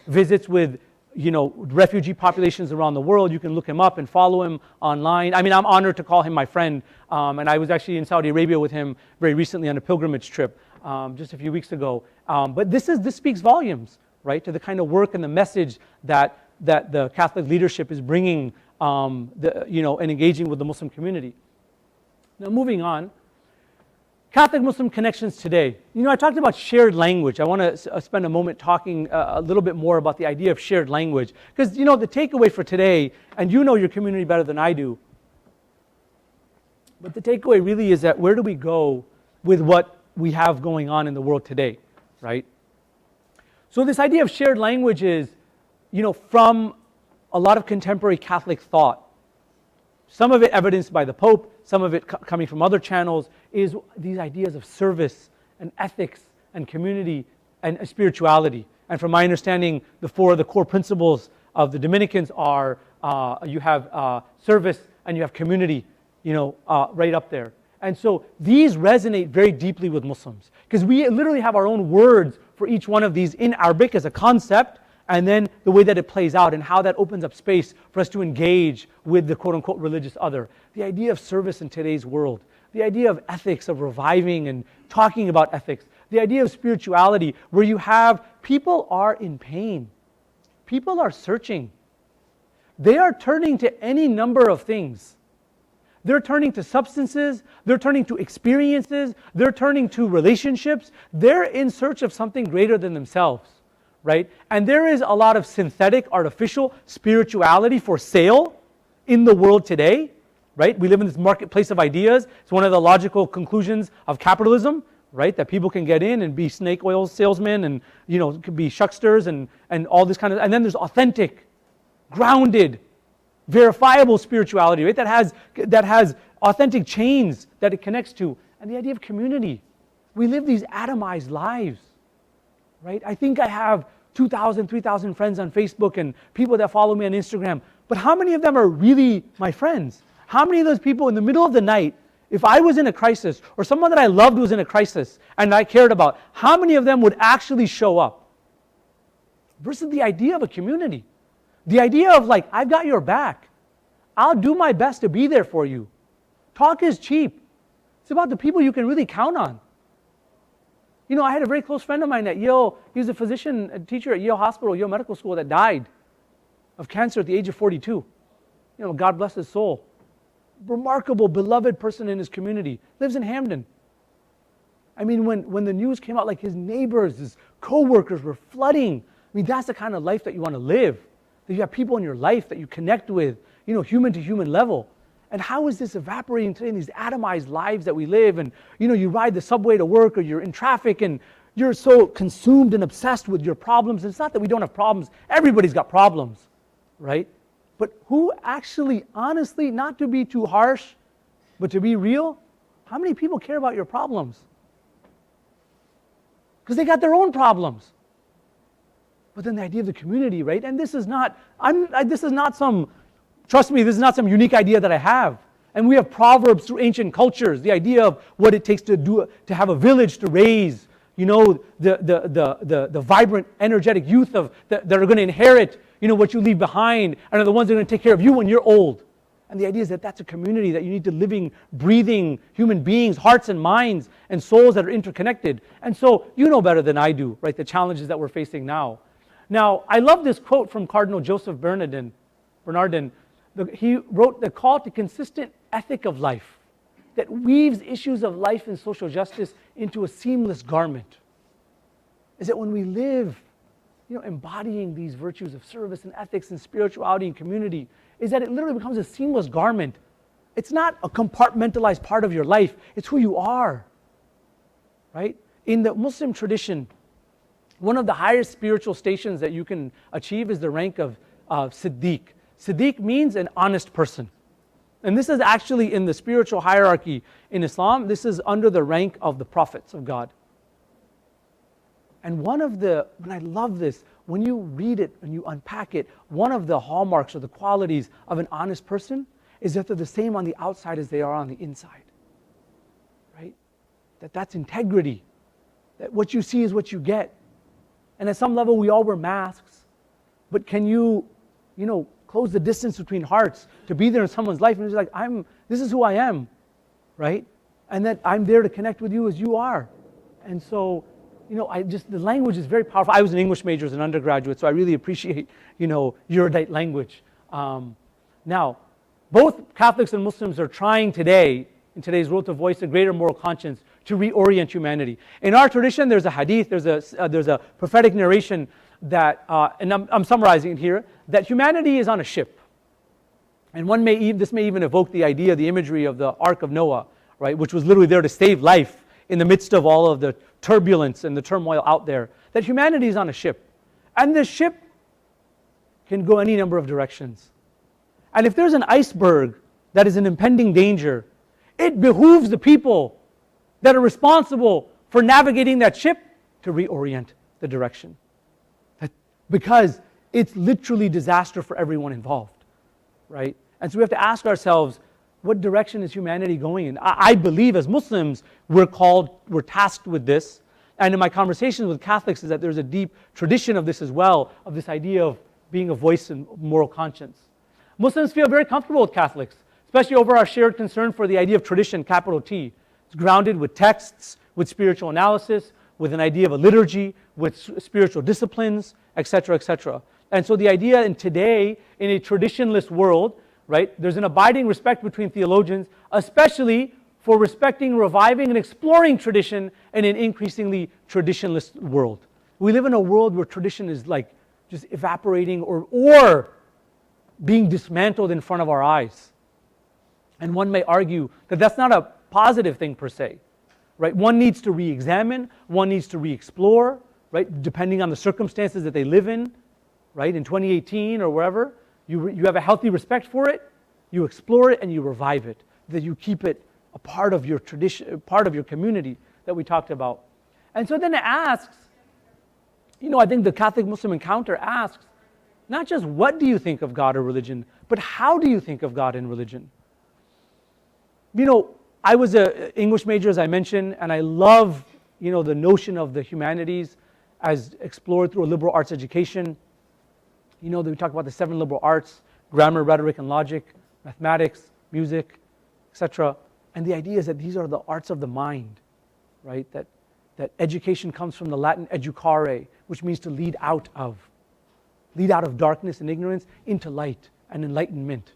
visits with refugee populations around the world. You can look him up and follow him online. I'm honored to call him my friend, and I was actually in Saudi Arabia with him very recently on a pilgrimage trip just a few weeks ago. But this speaks volumes, right, to the kind of work and the message that the Catholic leadership is bringing, and engaging with the Muslim community. Now, moving on, Catholic-Muslim connections today. I talked about shared language. I want to spend a moment talking a little bit more about the idea of shared language. Because, the takeaway for today, and your community better than I do, but the takeaway really is that where do we go with what we have going on in the world today, right? So this idea of shared language is, from a lot of contemporary Catholic thought, some of it evidenced by the Pope, some of it coming from other channels, is these ideas of service and ethics and community and spirituality. And from my understanding, the core principles of the Dominicans are you have service and you have community, right up there. And so these resonate very deeply with Muslims, because we literally have our own words for each one of these in Arabic as a concept, and then the way that it plays out and how that opens up space for us to engage with the quote-unquote religious other. The idea of service in today's world, the idea of ethics, of reviving and talking about ethics, the idea of spirituality, where you have people are in pain, people are searching, they are turning to any number of things. They're turning to substances, they're turning to experiences, they're turning to relationships, they're in search of something greater than themselves. right? And there is a lot of synthetic, artificial spirituality for sale in the world today, right? We live in this marketplace of ideas. It's one of the logical conclusions of capitalism, right? That people can get in and be snake oil salesmen and, could be shucksters and all this kind of, and then there's authentic, grounded, verifiable spirituality, right? That has authentic chains that it connects to. And the idea of community. We live these atomized lives, right? I think I have 2,000, 3,000 friends on Facebook and people that follow me on Instagram. But how many of them are really my friends? How many of those people in the middle of the night, if I was in a crisis or someone that I loved was in a crisis and I cared about, how many of them would actually show up? Versus the idea of a community. The idea of like, I've got your back. I'll do my best to be there for you. Talk is cheap. It's about the people you can really count on. I had a very close friend of mine at Yale. He was a teacher at Yale Hospital, Yale Medical School, that died of cancer at the age of 42. God bless his soul. Remarkable, beloved person in his community. Lives in Hamden. I mean, when the news came out, like his neighbors, his co-workers were flooding. I mean, that's the kind of life that you want to live. That you have people in your life that you connect with, human to human level. And how is this evaporating today in these atomized lives that we live? And, you ride the subway to work or you're in traffic and you're so consumed and obsessed with your problems. And it's not that we don't have problems. Everybody's got problems, right? But who actually, honestly, not to be too harsh, but to be real, how many people care about your problems? Because they got their own problems. But then the idea of the community, right? And this is not some, trust me, this is not some unique idea that I have. And we have proverbs through ancient cultures, the idea of what it takes to have a village to raise, the vibrant, energetic youth that are going to inherit, what you leave behind, and are the ones that are going to take care of you when you're old. And the idea is that that's a community, that you need to living, breathing human beings, hearts and minds and souls that are interconnected. And so you know better than I do, right, the challenges that we're facing now. Now, I love this quote from Cardinal Joseph Bernardin. He wrote the call to consistent ethic of life that weaves issues of life and social justice into a seamless garment. Is that when we live, embodying these virtues of service and ethics and spirituality and community, is that it literally becomes a seamless garment. It's not a compartmentalized part of your life. It's who you are, right? In the Muslim tradition, one of the highest spiritual stations that you can achieve is the rank of Siddiq. Siddiq means an honest person. And this is actually in the spiritual hierarchy in Islam, this is under the rank of the prophets of God. And when I love this, when you read it and you unpack it, one of the hallmarks or the qualities of an honest person is that they're the same on the outside as they are on the inside. Right? That's integrity. That what you see is what you get. And at some level, we all wear masks. But can you, close the distance between hearts to be there in someone's life and just like, this is who I am, right? And that I'm there to connect with you as you are. And so, the language is very powerful. I was an English major as an undergraduate, so I really appreciate, erudite language. Now, both Catholics and Muslims are trying today, in today's world, to voice a greater moral conscience to reorient humanity. In our tradition, there's a hadith, there's a prophetic narration that, and I'm summarizing it here, that humanity is on a ship. And this may even evoke the imagery of the Ark of Noah, right, which was literally there to save life in the midst of all of the turbulence and the turmoil out there, that humanity is on a ship. And the ship can go any number of directions. And if there's an iceberg that is an impending danger, it behooves the people that are responsible for navigating that ship to reorient the direction. Because it's literally disaster for everyone involved, right? And so we have to ask ourselves, what direction is humanity going in? I believe as Muslims, we're tasked with this. And in my conversations with Catholics is that there's a deep tradition of this as well, of this idea of being a voice in moral conscience. Muslims feel very comfortable with Catholics, especially over our shared concern for the idea of tradition, capital T. It's grounded with texts, with spiritual analysis, with an idea of a liturgy, with spiritual disciplines, etc., etc. And so the idea in today, in a traditionless world, right, there's an abiding respect between theologians, especially for respecting, reviving, and exploring tradition in an increasingly traditionless world. We live in a world where tradition is like just evaporating or being dismantled in front of our eyes. And one may argue that that's not a positive thing per se, right? One needs to re-examine, one needs to re-explore, right? Depending on the circumstances that they live in, right? In 2018 or wherever, you have a healthy respect for it, you explore it and you revive it, that you keep it a part of your tradition, part of your community that we talked about. And so then it asks, I think the Catholic-Muslim encounter asks, not just what do you think of God or religion, but how do you think of God and religion? I was an English major, as I mentioned, and I love, the notion of the humanities as explored through a liberal arts education. That we talk about the 7 liberal arts: grammar, rhetoric, and logic, mathematics, music, etc. And the idea is that these are the arts of the mind, right? That education comes from the Latin educare, which means to lead out of darkness and ignorance into light and enlightenment.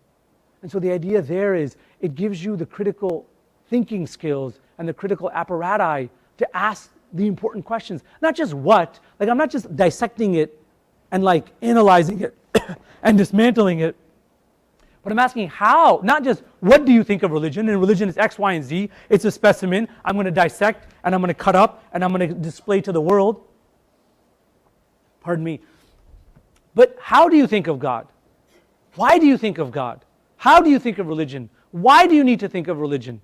And so the idea there is it gives you the critical thinking skills and the critical apparatus to ask the important questions. Not just what, I'm not just dissecting it and analyzing it and dismantling it, but I'm asking how, not just what do you think of religion, and religion is X, Y, and Z, it's a specimen, I'm going to dissect and I'm going to cut up and I'm going to display to the world. Pardon me. But how do you think of God? Why do you think of God? How do you think of religion? Why do you need to think of religion?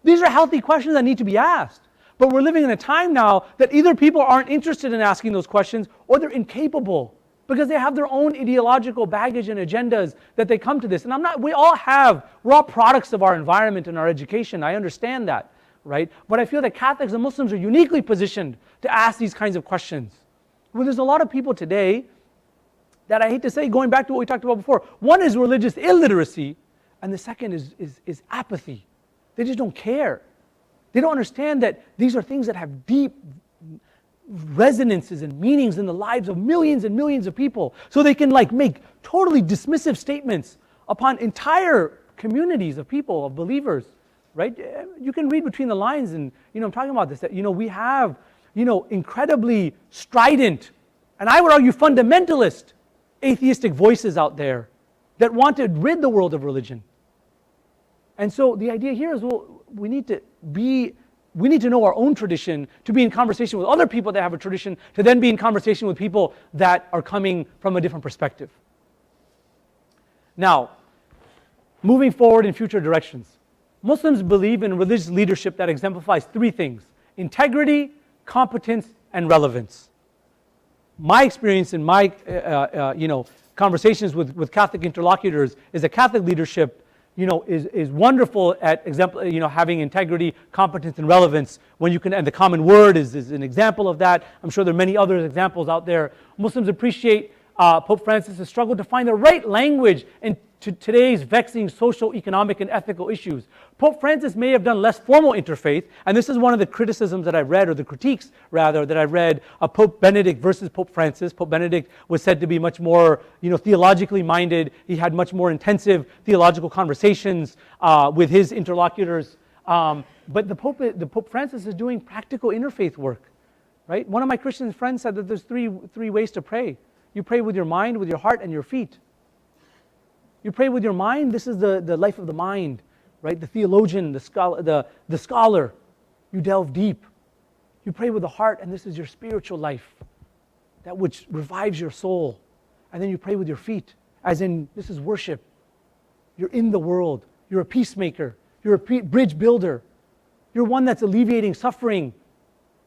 These are healthy questions that need to be asked. But we're living in a time now that either people aren't interested in asking those questions or they're incapable because they have their own ideological baggage and agendas that they come to this. And we're all products of our environment and our education. I understand that, right? But I feel that Catholics and Muslims are uniquely positioned to ask these kinds of questions. Well, there's a lot of people today that I hate to say, going back to what we talked about before, one is religious illiteracy, and the second is apathy. They just don't care. They don't understand that these are things that have deep resonances and meanings in the lives of millions and millions of people. So they can make totally dismissive statements upon entire communities of people, of believers, right? You can read between the lines and, I'm talking about this, that, we have, incredibly strident, and I would argue fundamentalist, atheistic voices out there that want to rid the world of religion. And so the idea here is, we need to know our own tradition to be in conversation with other people that have a tradition, to then be in conversation with people that are coming from a different perspective. Now, moving forward in future directions, Muslims believe in religious leadership that exemplifies 3 things: integrity, competence, and relevance. My experience in my conversations with Catholic interlocutors is that Catholic leadership is wonderful at having integrity, competence, and relevance. And the common word is an example of that. I'm sure there are many other examples out there. Muslims appreciate Pope Francis' struggle to find the right language in today's vexing social, economic, and ethical issues. Pope Francis may have done less formal interfaith, and this is one of the criticisms that I've read, or the critiques rather, that I've read of Pope Benedict versus Pope Francis. Pope Benedict was said to be much more, theologically minded. He had much more intensive theological conversations with his interlocutors. But the Pope Francis is doing practical interfaith work, right? One of my Christian friends said that there's three ways to pray. You pray with your mind, with your heart, and your feet. You pray with your mind. This is the life of the mind, right? The theologian, the scholar. You delve deep. You pray with the heart, and this is your spiritual life, that which revives your soul. And then you pray with your feet, as in this is worship. You're in the world. You're a peacemaker. You're a bridge builder. You're one that's alleviating suffering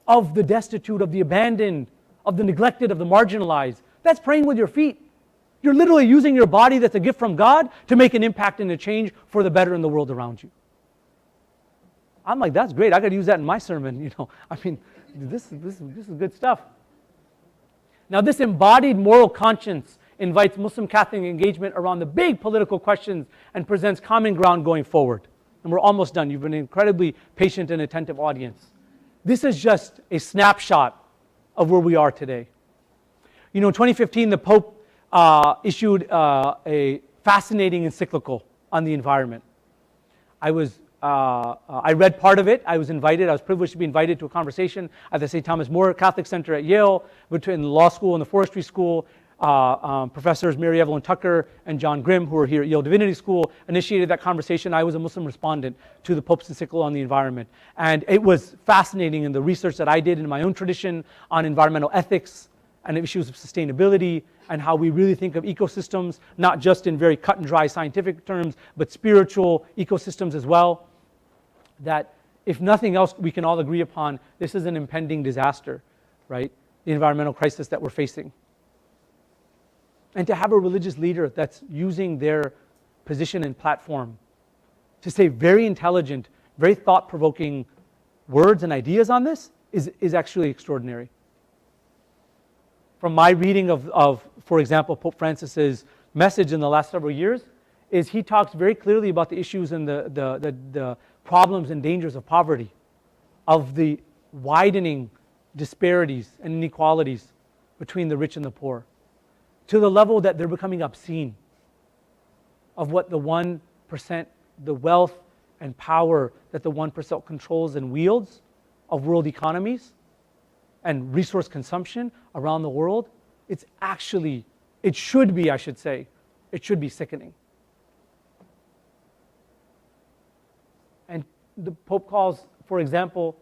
of the destitute, of the abandoned, of the neglected, of the marginalized. That's praying with your feet. You're literally using your body that's a gift from God to make an impact and a change for the better in the world around you. I'm like, that's great. I got to use that in my sermon. This is good stuff. Now, this embodied moral conscience invites Muslim Catholic engagement around the big political questions and presents common ground going forward. And we're almost done. You've been an incredibly patient and attentive audience. This is just a snapshot of where we are today. In 2015, the Pope issued a fascinating encyclical on the environment. I was I read part of it. I was privileged to be invited to a conversation at the St. Thomas More Catholic Center at Yale, between the law school and the forestry school. Professors Mary Evelyn Tucker and John Grimm, who are here at Yale Divinity School, initiated that conversation. I was a Muslim respondent to the Pope's encyclical on the environment. And it was fascinating in the research that I did in my own tradition on environmental ethics and issues of sustainability, and how we really think of ecosystems, not just in very cut and dry scientific terms, but spiritual ecosystems as well. That if nothing else, we can all agree upon this is an impending disaster, right? The environmental crisis that we're facing. And to have a religious leader that's using their position and platform to say very intelligent, very thought-provoking words and ideas on this is actually extraordinary. From my reading of, for example, Pope Francis's message in the last several years, is he talks very clearly about the issues and the problems and dangers of poverty, of the widening disparities and inequalities between the rich and the poor, to the level that they're becoming obscene, of what the 1%, the wealth and power that the 1% controls and wields of world economies and resource consumption around the world. It should be, I should say, it should be sickening. And the Pope calls, for example,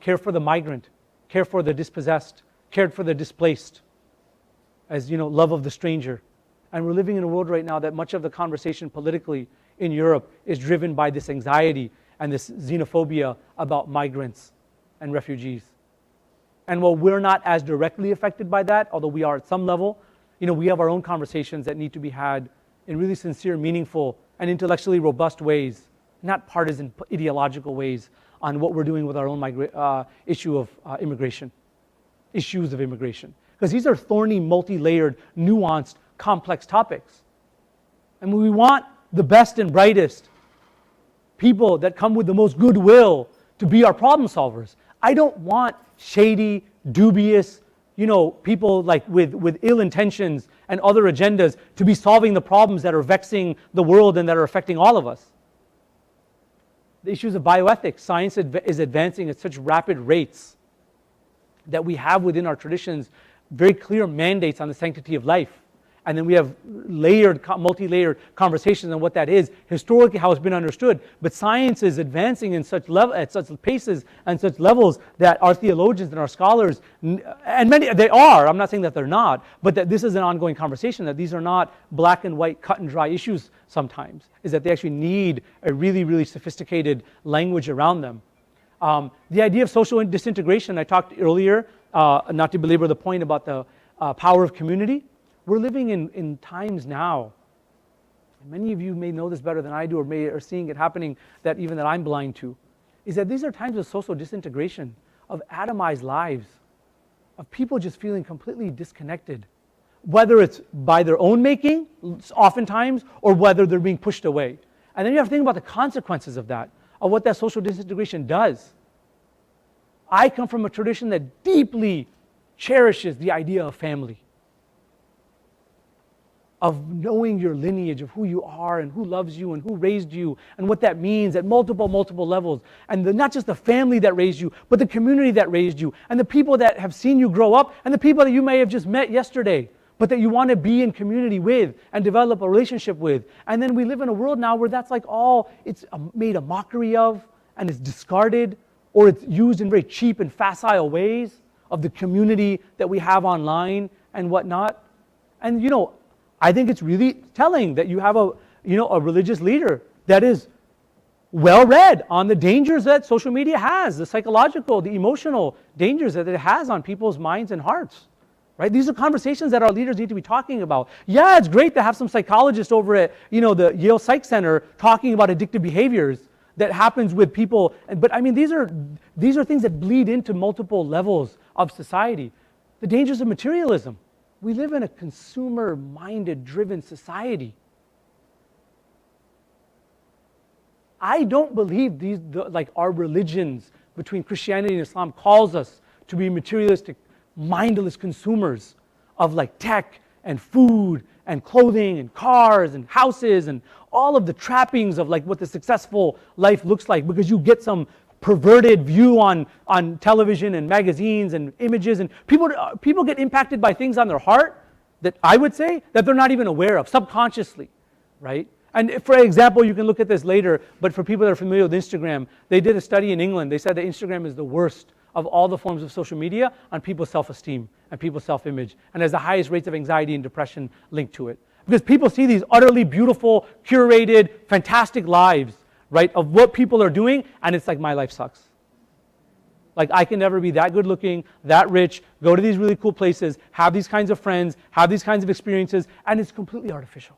care for the migrant, care for the dispossessed, care for the displaced, as love of the stranger. And we're living in a world right now that much of the conversation politically in Europe is driven by this anxiety and this xenophobia about migrants and refugees. And while we're not as directly affected by that, although we are at some level, we have our own conversations that need to be had in really sincere, meaningful, and intellectually robust ways, not partisan, ideological ways, on what we're doing with our own issue of immigration, issues of immigration. Because these are thorny, multi-layered, nuanced, complex topics. And we want the best and brightest people that come with the most goodwill to be our problem solvers. I don't want shady, dubious, people like with ill intentions and other agendas to be solving the problems that are vexing the world and that are affecting all of us. The issues of bioethics, science is advancing at such rapid rates that we have within our traditions very clear mandates on the sanctity of life. And then we have multi-layered conversations on what that is, historically how it's been understood. But science is advancing in at such paces and such levels that our theologians and our scholars, and many, they are, I'm not saying that they're not, but that this is an ongoing conversation, that these are not black and white, cut and dry issues sometimes, is that they actually need a really, really sophisticated language around them. The idea of social disintegration, I talked earlier, not to belabor the point about the power of community. We're living in times now, and many of you may know this better than I do, or are seeing it happening that I'm blind to, is that these are times of social disintegration, of atomized lives, of people just feeling completely disconnected, whether it's by their own making, oftentimes, or whether they're being pushed away. And then you have to think about the consequences of that, of what that social disintegration does. I come from a tradition that deeply cherishes the idea of family, of knowing your lineage, of who you are and who loves you and who raised you and what that means at multiple levels. And not just the family that raised you, but the community that raised you and the people that have seen you grow up and the people that you may have just met yesterday, but that you want to be in community with and develop a relationship with. And then we live in a world now where that's like it's made a mockery of, and it's discarded, or it's used in very cheap and facile ways of the community that we have online and whatnot. And I think it's really telling that you have a religious leader that is well read on the dangers that social media has, the psychological, the emotional dangers that it has on people's minds and hearts. Right? These are conversations that our leaders need to be talking about. Yeah, it's great to have some psychologists over at the Yale Psych Center talking about addictive behaviors that happens with people. But I mean, these are things that bleed into multiple levels of society. The dangers of materialism. We live in a consumer-minded, driven society. I don't believe our religions between Christianity and Islam calls us to be materialistic, mindless consumers of tech and food and clothing and cars and houses and all of the trappings of like what the successful life looks like, because you get some perverted view on television and magazines and images, and people get impacted by things on their heart that I would say that they're not even aware of subconsciously, right? And for example, you can look at this later, but for people that are familiar with Instagram, they did a study in England. They said that Instagram is the worst of all the forms of social media on people's self-esteem and people's self-image, and has the highest rates of anxiety and depression linked to it. Because people see these utterly beautiful, curated, fantastic lives, right, of what people are doing, and it's like, my life sucks. Like, I can never be that good looking, that rich, go to these really cool places, have these kinds of friends, have these kinds of experiences, and it's completely artificial,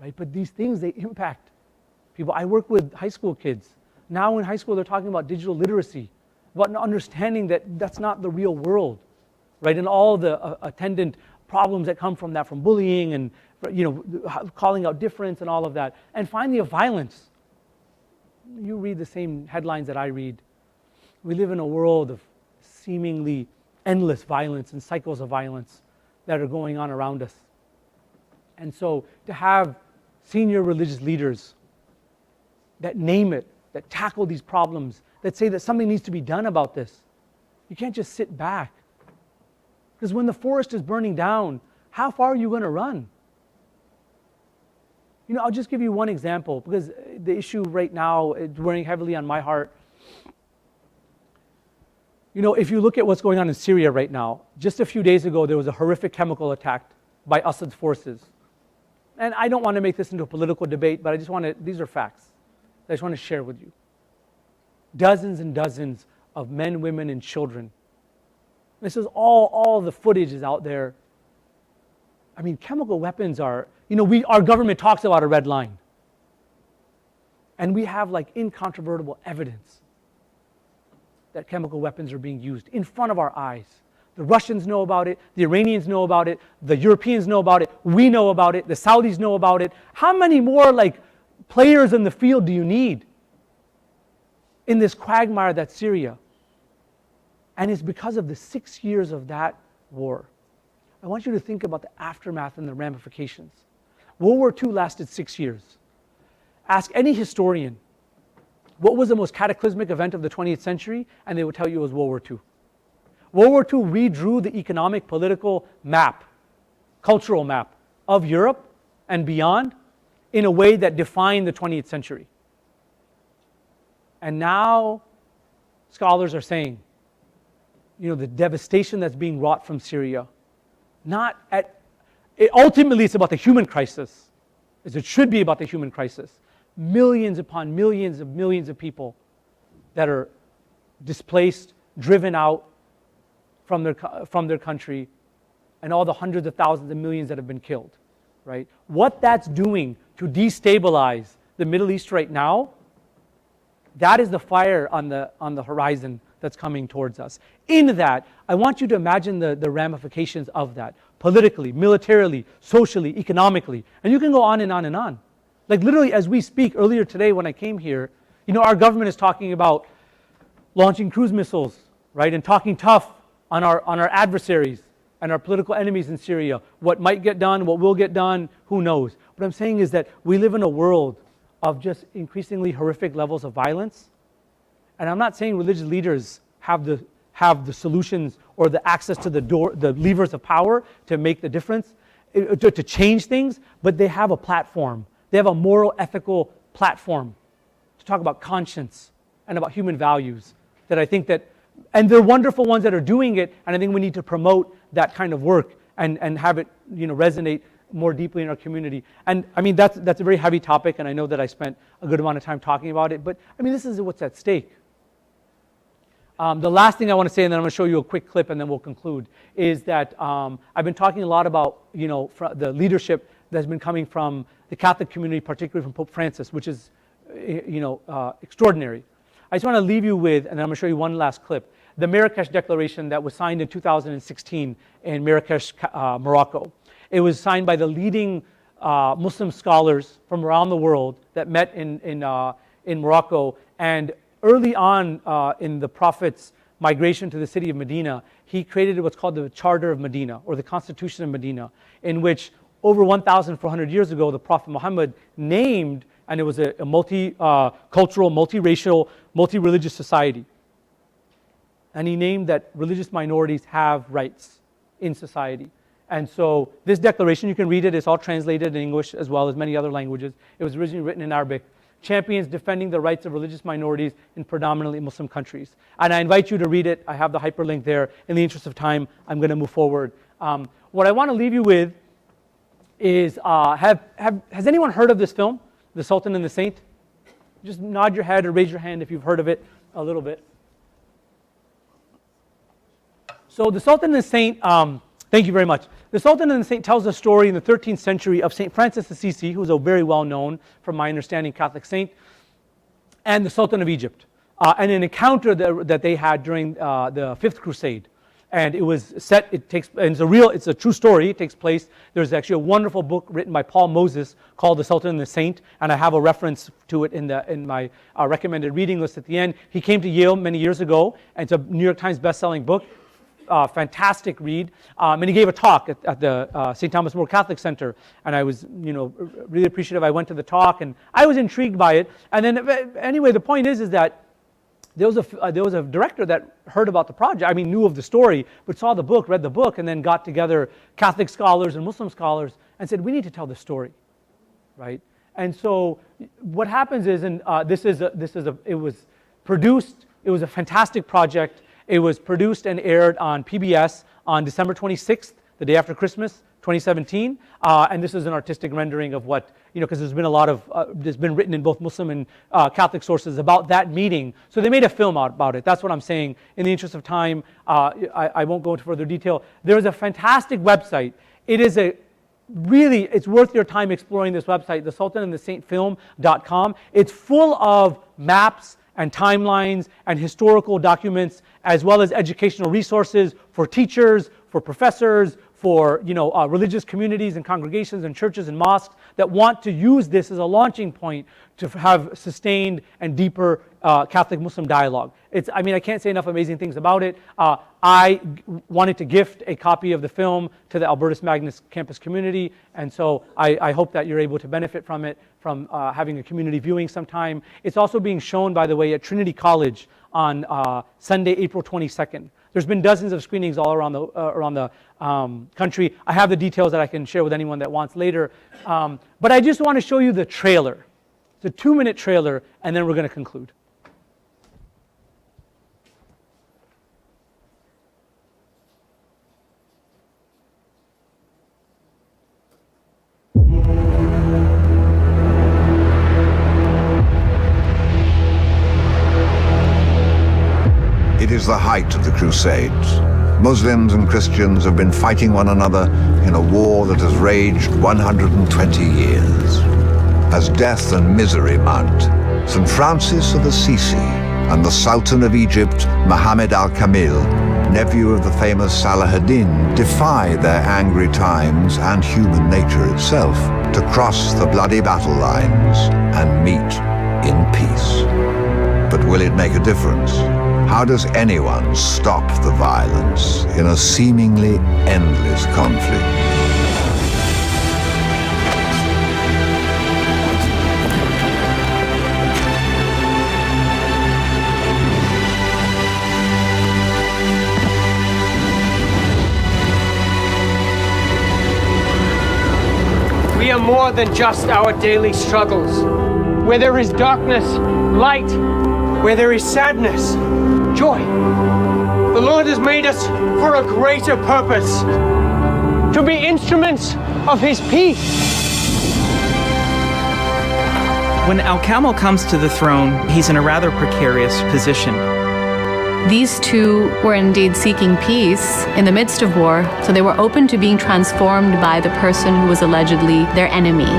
right? But these things, they impact people. I work with high school kids. Now in high school, they're talking about digital literacy, about understanding that that's not the real world, right? And all the attendant problems that come from that, from bullying and, calling out difference and all of that. And finally, of violence. You read the same headlines that I read. We live in a world of seemingly endless violence and cycles of violence that are going on around us. And so to have senior religious leaders that name it, that tackle these problems, that say that something needs to be done about this, you can't just sit back. Because when the forest is burning down, how far are you going to run? I'll just give you one example, because the issue right now is weighing heavily on my heart. If you look at what's going on in Syria right now, just a few days ago, there was a horrific chemical attack by Assad's forces. And I don't want to make this into a political debate, but these are facts that I just want to share with you. Dozens and dozens of men, women, and children. This is all the footage is out there. I mean, chemical weapons are, our government talks about a red line. And we have like incontrovertible evidence that chemical weapons are being used in front of our eyes. The Russians know about it, the Iranians know about it, the Europeans know about it, we know about it, the Saudis know about it. How many more players in the field do you need in this quagmire that's Syria? And it's because of the 6 years of that war. I want you to think about the aftermath and the ramifications. World War II lasted 6 years. Ask any historian, what was the most cataclysmic event of the 20th century? And they would tell you it was World War II. World War II redrew the economic, political map, cultural map of Europe and beyond in a way that defined the 20th century. And now scholars are saying, the devastation that's being wrought from Syria, ultimately it's about the human crisis, as it should be about the human crisis. Millions upon millions of people that are displaced, driven out from their country, and all the hundreds of thousands and millions that have been killed, right? What that's doing to destabilize the Middle East right now, that is the fire on the horizon that's coming towards us. In that, I want you to imagine the ramifications of that, politically, militarily, socially, economically, and you can go on and on and on. Like literally, as we speak, earlier today when I came here, our government is talking about launching cruise missiles, right, and talking tough on our adversaries and our political enemies in Syria. What might get done, what will get done, who knows? What I'm saying is that we live in a world of just increasingly horrific levels of violence. And I'm not saying religious leaders have the solutions or the access to the levers of power to make the difference, to change things, but they have a platform. They have a moral, ethical platform to talk about conscience and about human values that I think and they're wonderful ones that are doing it, and I think we need to promote that kind of work and have it resonate more deeply in our community. And I mean, that's a very heavy topic, and I know that I spent a good amount of time talking about it, but I mean, this is what's at stake. The last thing I want to say, and then I'm going to show you a quick clip and then we'll conclude, is that I've been talking a lot about the leadership that's been coming from the Catholic community, particularly from Pope Francis, which is extraordinary. I just want to leave you with, and I'm going to show you one last clip, the Marrakesh Declaration that was signed in 2016 in Marrakesh, Morocco. It was signed by the leading Muslim scholars from around the world that met in Morocco. And early on in the Prophet's migration to the city of Medina, he created what's called the Charter of Medina, or the Constitution of Medina, in which over 1,400 years ago, the Prophet Muhammad named, and it was a multi-cultural, multiracial, multi-religious society. And he named that religious minorities have rights in society. And so this declaration, you can read it, it's all translated in English as well as many other languages. It was originally written in Arabic. Champions defending the rights of religious minorities in predominantly Muslim countries. And I invite you to read it. I have the hyperlink there. In the interest of time, I'm going to move forward. What I want to leave you with is, has anyone heard of this film, The Sultan and the Saint? Just nod your head or raise your hand if you've heard of it a little bit. So The Sultan and the Saint, thank you very much. The Sultan and the Saint tells a story in the 13th century of St. Francis Assisi, who's a very well-known, from my understanding, Catholic saint, and the Sultan of Egypt, and an encounter that they had during the Fifth Crusade. And it was set, it's a true story, it takes place. There's actually a wonderful book written by Paul Moses called The Sultan and the Saint, and I have a reference to it in my recommended reading list at the end. He came to Yale many years ago, and it's a New York Times best-selling book. Fantastic read, and he gave a talk at the St. Thomas More Catholic Center, and I was, really appreciative. I went to the talk, and I was intrigued by it. And then, anyway, the point is that there was a director that heard about the project. I mean, knew of the story, but saw the book, read the book, and then got together Catholic scholars and Muslim scholars and said, "We need to tell the story," right? And so, what happens is, and it was produced. It was a fantastic project. It was produced and aired on PBS on December 26th, the day after Christmas, 2017. And this is an artistic rendering of what, because there's been a lot of, there's been written in both Muslim and Catholic sources about that meeting. So they made a film about it. That's what I'm saying. In the interest of time, I won't go into further detail. There is a fantastic website. It is it's worth your time exploring this website, thesultanandthesaintfilm.com. It's full of maps and timelines and historical documents, as well as educational resources for teachers, for professors, for religious communities and congregations and churches and mosques that want to use this as a launching point to have sustained and deeper Catholic-Muslim dialogue. I can't say enough amazing things about it. I wanted to gift a copy of the film to the Albertus Magnus campus community, and so I hope that you're able to benefit from it, from having a community viewing sometime. It's also being shown, by the way, at Trinity College on Sunday, April 22nd. There's been dozens of screenings all around the country. I have the details that I can share with anyone that wants later. But I just want to show you the trailer. It's a 2-minute trailer, and then we're going to conclude. It is the height of the Crusades. Muslims and Christians have been fighting one another in a war that has raged 120 years. As death and misery mount, St. Francis of Assisi and the Sultan of Egypt, Mohammed al-Kamil, nephew of the famous Salah ad-Din, defy their angry times and human nature itself to cross the bloody battle lines and meet in peace. But will it make a difference? How does anyone stop the violence in a seemingly endless conflict? We are more than just our daily struggles. Where there is darkness, light. Where there is sadness, joy. The Lord has made us for a greater purpose, to be instruments of His peace. When Al-Kamil comes to the throne, he's in a rather precarious position. These two were indeed seeking peace in the midst of war, so they were open to being transformed by the person who was allegedly their enemy.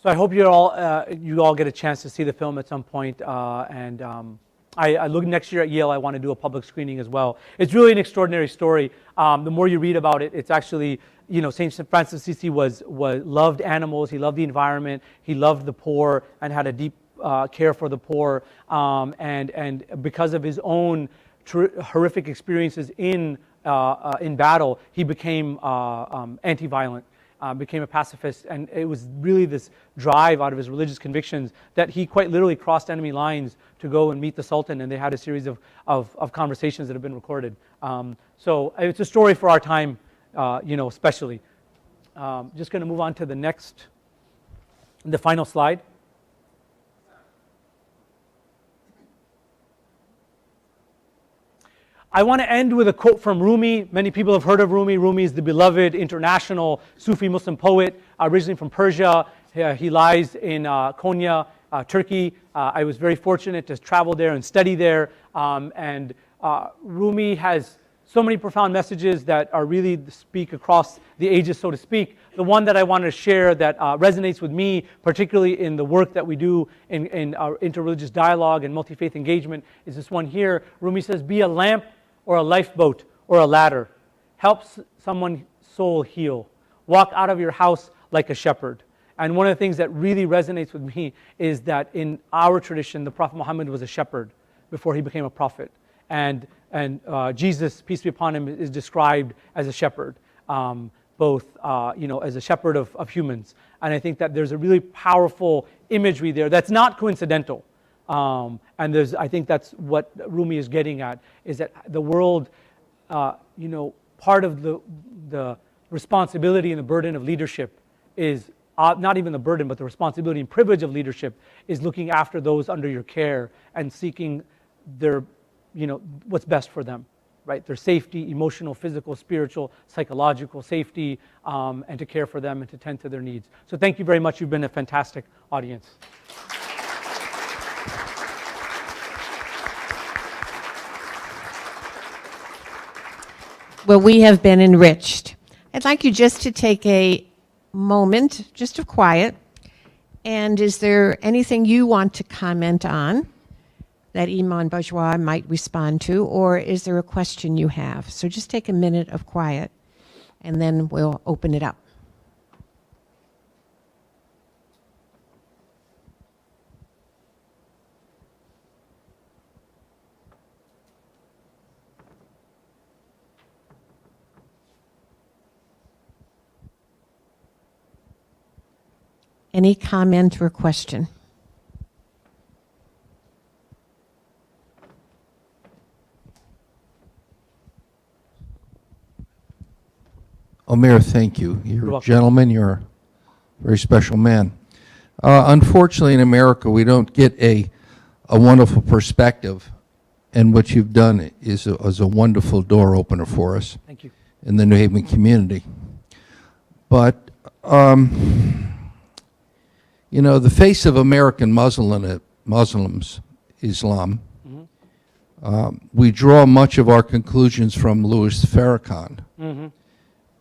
So I hope you all get a chance to see the film at some point. I look next year at Yale. I want to do a public screening as well. It's really an extraordinary story. The more you read about it, it's actually, Saint Francis Assisi loved animals. He loved the environment. He loved the poor and had a deep care for the poor. And because of his own horrific experiences in battle, he became anti-violent. Became a pacifist, and it was really this drive out of his religious convictions that he quite literally crossed enemy lines to go and meet the Sultan, and they had a series of conversations that have been recorded. So it's a story for our time, especially. Just going to move on to the final slide. I want to end with a quote from Rumi. Many people have heard of Rumi. Rumi is the beloved international Sufi Muslim poet, originally from Persia. He lies in Konya, Turkey. I was very fortunate to travel there and study there. Rumi has so many profound messages that are really speak across the ages, so to speak. The one that I wanted to share that resonates with me, particularly in the work that we do in our interreligious dialogue and multi-faith engagement, is this one here. Rumi says, "Be a lamp or a lifeboat or a ladder. Help someone's soul heal. Walk out of your house like a shepherd." And one of the things that really resonates with me is that in our tradition, the Prophet Muhammad was a shepherd before he became a prophet. And Jesus, peace be upon him, is described as a shepherd, both as a shepherd of humans. And I think that there's a really powerful imagery there that's not coincidental. I think that's what Rumi is getting at, is that the world, part of the responsibility and the burden of leadership is, not even the burden, but the responsibility and privilege of leadership is looking after those under your care and seeking their, what's best for them, right? Their safety, emotional, physical, spiritual, psychological safety, and to care for them and to tend to their needs. So thank you very much. You've been a fantastic audience. Well, we have been enriched. I'd like you just to take a moment, just of quiet. And is there anything you want to comment on that Imam Bajwa might respond to, or is there a question you have? So just take a minute of quiet, and then we'll open it up. Any comment or question? Omer, thank you. You're a welcome. gentleman. You're a very special man. Unfortunately, in America, we don't get a wonderful perspective, and what you've done is a wonderful door opener for us. Thank you. In the New Haven community. But, the face of American Muslims, Islam, we draw much of our conclusions from Louis Farrakhan. Mm-hmm.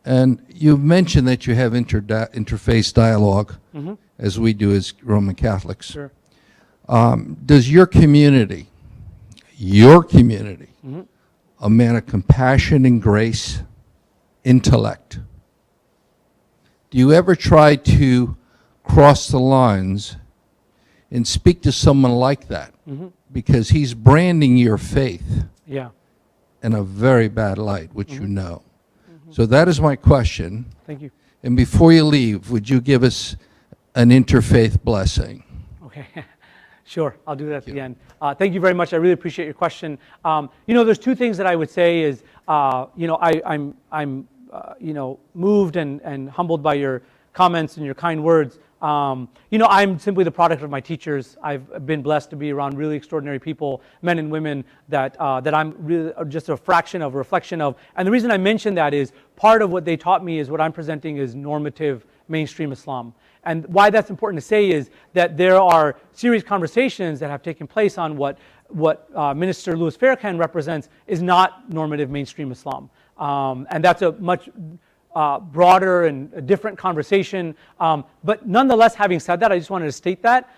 And you've mentioned that you have interfaith dialogue, as we do as Roman Catholics. Sure. Does your community, a man of compassion and grace, intellect, do you ever try to cross the lines and speak to someone like that? Because he's branding your faith in a very bad light, which you know. So that is my question. Thank you. And before you leave, would you give us an interfaith blessing? Okay. Sure, I'll do that at the end. Thank you very much. I really appreciate your question. There's two things that I would say is, I'm moved and humbled by your comments and your kind words. I'm simply the product of my teachers. I've been blessed to be around really extraordinary people, men and women that I'm really just a reflection of. And the reason I mention that is part of what they taught me is what I'm presenting is normative mainstream Islam. And why that's important to say is that there are serious conversations that have taken place on what Minister Louis Farrakhan represents is not normative mainstream Islam. And that's a much broader and a different conversation. But nonetheless, having said that, I just wanted to state that,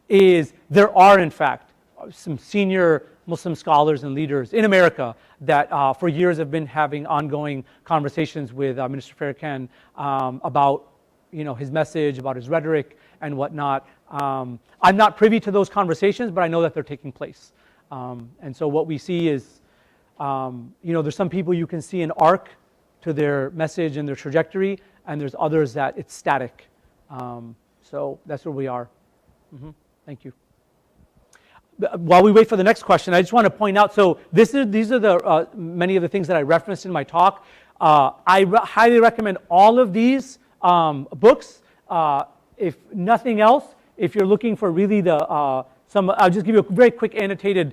is there are, in fact, some senior Muslim scholars and leaders in America that for years have been having ongoing conversations with Minister Farrakhan about his message, about his rhetoric and whatnot. I'm not privy to those conversations, but I know that they're taking place. And so what we see is, there's some people you can see an arc to their message and their trajectory, and there's others that it's static. So that's where we are. Thank you. While we wait for the next question, I just want to point out, so these are the many of the things that I referenced in my talk. I highly recommend all of these books. If nothing else, if you're looking for really I'll just give you a very quick annotated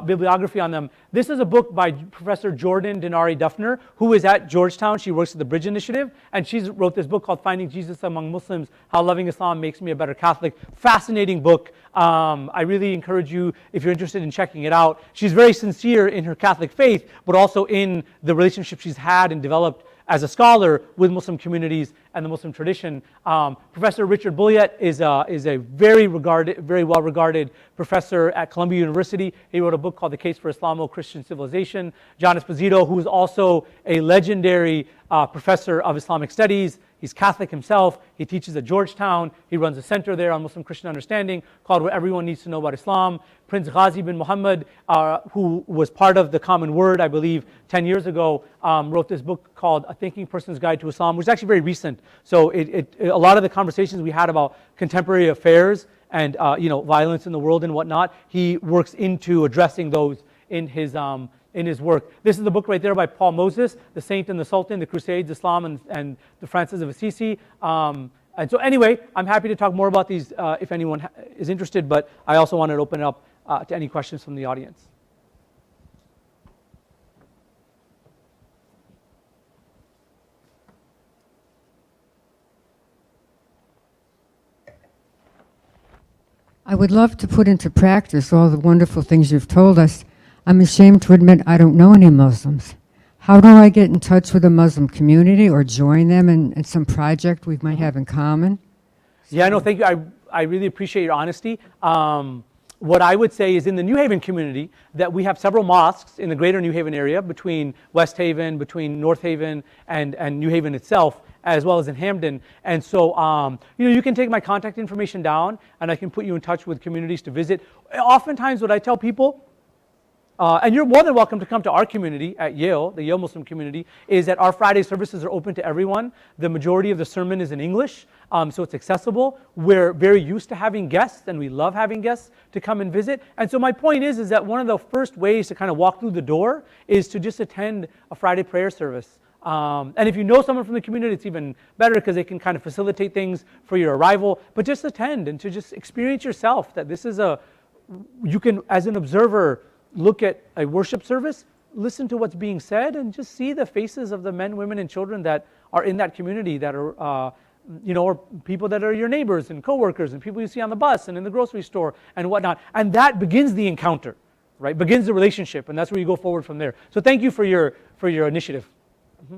bibliography on them. This is a book by Professor Jordan Denari Duffner, who is at Georgetown. She works at the Bridge Initiative, and she wrote this book called Finding Jesus Among Muslims, How Loving Islam Makes Me a Better Catholic. Fascinating book. I really encourage you, if you're interested in checking it out. She's very sincere in her Catholic faith, but also in the relationship she's had and developed as a scholar with Muslim communities and the Muslim tradition. Professor Richard Bulliet is a very well-regarded professor at Columbia University. He wrote a book called The Case for Islamo-Christian Civilization. John Esposito, who is also a legendary professor of Islamic studies. He's Catholic himself. He teaches at Georgetown. He runs a center there on Muslim Christian understanding called What Everyone Needs to Know About Islam. Prince Ghazi bin Muhammad, who was part of the Common Word, I believe, 10 years ago, wrote this book called A Thinking Person's Guide to Islam, which is actually very recent. So a lot of the conversations we had about contemporary affairs and violence in the world and whatnot, he works into addressing those in his work. This is the book right there by Paul Moses, The Saint and the Sultan, The Crusades, Islam, and the Francis of Assisi. And so anyway, I'm happy to talk more about these if anyone is interested, but I also wanted to open it up to any questions from the audience. I would love to put into practice all the wonderful things you've told us. I'm ashamed to admit I don't know any Muslims. How do I get in touch with a Muslim community or join them in some project we might have in common? Yeah, no, thank you. I really appreciate your honesty. What I would say is in the New Haven community that we have several mosques in the greater New Haven area between West Haven, between North Haven, and New Haven itself, as well as in Hamden. And so, you can take my contact information down and I can put you in touch with communities to visit. Oftentimes what I tell people, and you're more than welcome to come to our community at Yale, the Yale Muslim community, is that our Friday services are open to everyone. The majority of the sermon is in English, so it's accessible. We're very used to having guests, and we love having guests to come and visit. And so my point is that one of the first ways to kind of walk through the door is to just attend a Friday prayer service. And if you know someone from the community, it's even better because they can kind of facilitate things for your arrival. But just attend and to just experience yourself that this is you can, as an observer, look at a worship service, listen to what's being said, and just see the faces of the men, women, and children that are in that community that are, or people that are your neighbors and coworkers and people you see on the bus and in the grocery store and whatnot. And that begins the encounter, right? Begins the relationship, and that's where you go forward from there. So thank you for your initiative. Mm-hmm.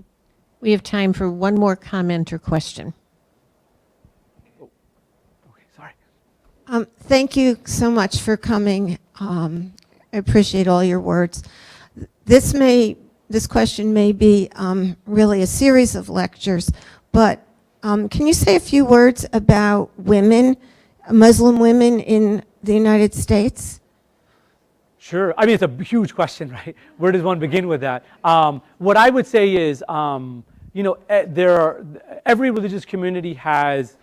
We have time for one more comment or question. Oh, okay, sorry. Thank you so much for coming. I appreciate all your words. This question may be really a series of lectures, but can you say a few words about women, Muslim women in the United States? Sure. I mean, it's a huge question, right? Where does one begin with that? What I would say is, every religious community has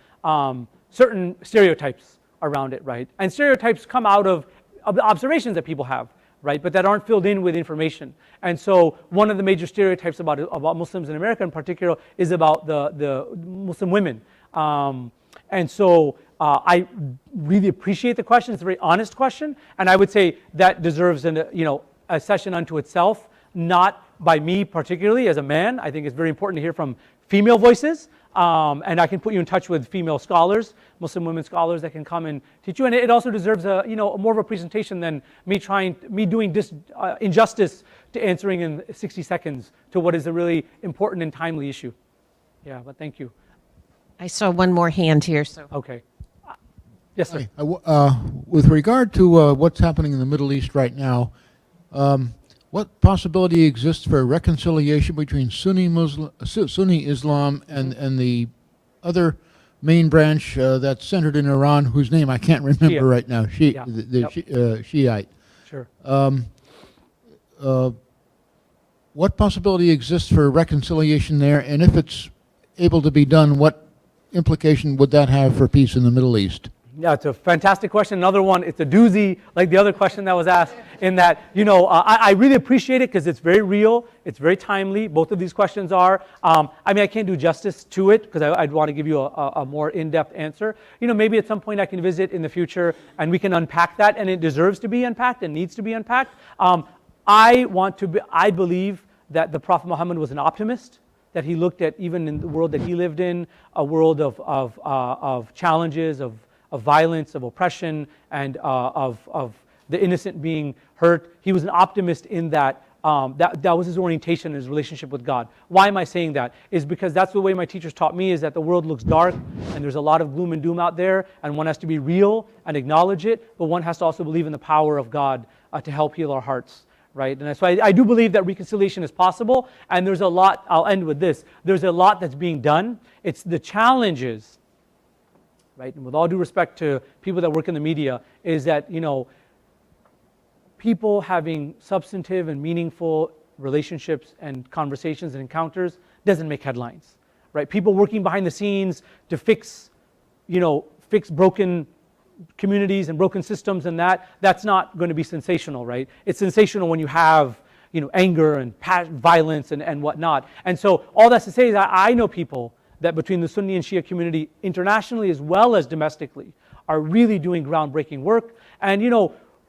certain stereotypes around it, right? And stereotypes come out of the observations that people have, right? But that aren't filled in with information. And so one of the major stereotypes about Muslims in America in particular is about the Muslim women. And so I really appreciate the question. It's a very honest question. And I would say that deserves a session unto itself, not by me particularly as a man. I think it's very important to hear from female voices. And I can put you in touch with female scholars, Muslim women scholars that can come and teach you. And it also deserves more of a presentation than me doing injustice to answering in 60 seconds to what is a really important and timely issue. Yeah, but thank you. I saw one more hand here, so. Okay. Yes, sir. With regard to what's happening in the Middle East right now, what possibility exists for reconciliation between Sunni Islam and the other main branch that's centered in Iran, whose name I can't remember Shia. right now, Shiite? Sure. What possibility exists for reconciliation there, and if it's able to be done, what implication would that have for peace in the Middle East? Yeah, it's a fantastic question. Another one, it's a doozy, like the other question that was asked, in that, I really appreciate it because it's very real, it's very timely. Both of these questions are. I can't do justice to it because I'd want to give you a more in-depth answer. Maybe at some point I can visit in the future and we can unpack that, and it deserves to be unpacked and needs to be unpacked. I believe that the Prophet Muhammad was an optimist, that he looked at, even in the world that he lived in, a world of challenges, of violence, of oppression, and of the innocent being hurt. He was an optimist in that. That was his orientation in his relationship with God. Why am I saying that? Is because that's the way my teachers taught me, is that the world looks dark and there's a lot of gloom and doom out there, and one has to be real and acknowledge it, but one has to also believe in the power of God to help heal our hearts. Right? And so I do believe that reconciliation is possible, and there's a lot, I'll end with this, there's a lot that's being done. It's the challenges, right? And with all due respect to people that work in the media, is that, people having substantive and meaningful relationships and conversations and encounters doesn't make headlines, right? People working behind the scenes to fix broken communities and broken systems, and that's not going to be sensational, right? It's sensational when you have anger and violence and whatnot. And so all that's to say is that I know people that between the Sunni and Shia community internationally as well as domestically are really doing groundbreaking work. And